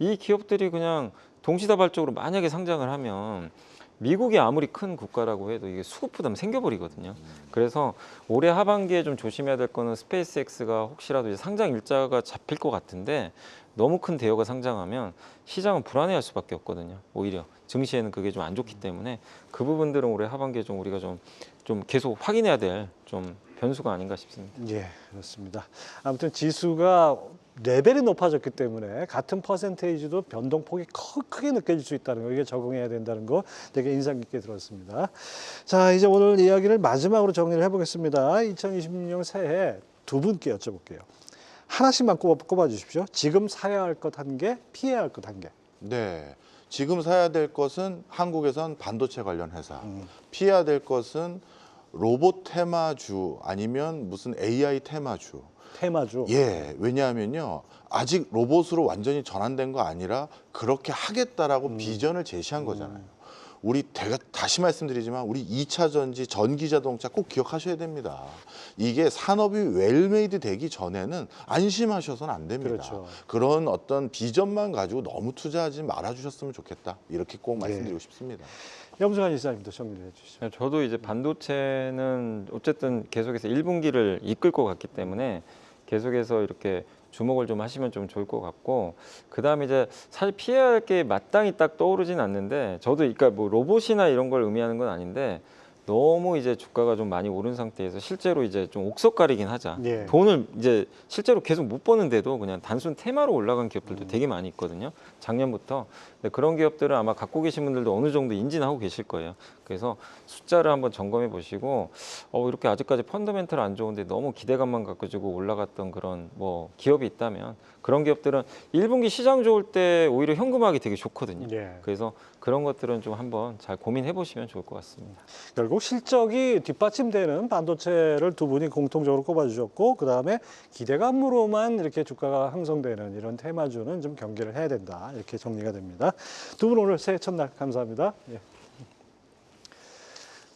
E: 이 기업들이 그냥 동시다발적으로 만약에 상장을 하면 미국이 아무리 큰 국가라고 해도 이게 수급 부담 생겨버리거든요. 그래서 올해 하반기에 좀 조심해야 될 거는 스페이스X가 혹시라도 이제 상장 일자가 잡힐 것 같은데 너무 큰 대여가 상장하면 시장은 불안해할 수밖에 없거든요. 오히려 증시에는 그게 좀 안 좋기 때문에 그 부분들은 올해 하반기에 좀 우리가 좀 계속 확인해야 될 좀 변수가 아닌가 싶습니다.
C: 예, 그렇습니다. 아무튼 지수가 레벨이 높아졌기 때문에 같은 퍼센테이지도 변동폭이 크게 느껴질 수 있다는 거, 이게 적응해야 된다는 거 되게 인상 깊게 들었습니다. 자, 이제 오늘 이야기를 마지막으로 정리를 해보겠습니다. 2026년 새해 두 분께 여쭤볼게요. 하나씩만 꼽아 주십시오. 지금 사야 할 것 한 개, 피해야 할 것 한 개.
D: 네. 지금 사야 될 것은 한국에선 반도체 관련 회사, 피해야 될 것은 로봇 테마주 아니면 무슨 AI 테마주.
C: 테마주.
D: 예, 왜냐하면요. 아직 로봇으로 완전히 전환된 거 아니라 그렇게 하겠다라고 비전을 제시한 거잖아요. 우리 다시 말씀드리지만 우리 2차 전지, 전기 자동차 꼭 기억하셔야 됩니다. 이게 산업이 웰메이드 되기 전에는 안심하셔서는 안 됩니다.
C: 그렇죠.
D: 그런 어떤 비전만 가지고 너무 투자하지 말아주셨으면 좋겠다. 이렇게 꼭 말씀드리고 싶습니다.
C: 염승환 이사님도 정리해 주시죠.
E: 저도 이제 반도체는 어쨌든 계속해서 1분기를 이끌 것 같기 때문에 계속해서 이렇게 주목을 좀 하시면 좀 좋을 것 같고, 그 다음에 이제 사실 피해야 할 게 마땅히 딱 떠오르진 않는데, 저도 그러니까 뭐 로봇이나 이런 걸 의미하는 건 아닌데 너무 이제 주가가 좀 많이 오른 상태에서 실제로 이제 좀 옥석가리긴 하자.
C: 예.
E: 돈을 이제 실제로 계속 못 버는데도 그냥 단순 테마로 올라간 기업들도 되게 많이 있거든요. 작년부터. 근데 그런 기업들은 아마 갖고 계신 분들도 어느 정도 인지는 하고 계실 거예요. 그래서 숫자를 한번 점검해 보시고 이렇게 아직까지 펀더멘털 안 좋은데 너무 기대감만 가지고 올라갔던 그런 뭐 기업이 있다면 그런 기업들은 1분기 시장 좋을 때 오히려 현금화하기 되게 좋거든요.
C: 예.
E: 그래서 그런 것들은 좀 한번 잘 고민해 보시면 좋을 것 같습니다.
C: 결국 실적이 뒷받침되는 반도체를 두 분이 공통적으로 꼽아주셨고, 그 다음에 기대감으로만 이렇게 주가가 형성되는 이런 테마주는 좀 경계를 해야 된다, 이렇게 정리가 됩니다. 두 분 오늘 새해 첫날 감사합니다. 예.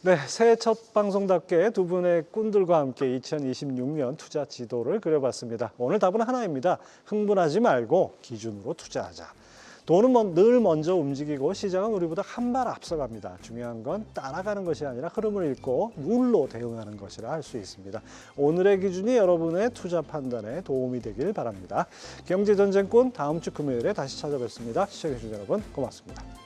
C: 네, 새해 첫 방송답게 두 분의 꾼들과 함께 2026년 투자 지도를 그려봤습니다. 오늘 답은 하나입니다. 흥분하지 말고 기준으로 투자하자. 돈은 늘 먼저 움직이고 시장은 우리보다 한 발 앞서갑니다. 중요한 건 따라가는 것이 아니라 흐름을 읽고 룰로 대응하는 것이라 할 수 있습니다. 오늘의 기준이 여러분의 투자 판단에 도움이 되길 바랍니다. 경제전쟁꾼 다음 주 금요일에 다시 찾아뵙습니다. 시청해주신 여러분 고맙습니다.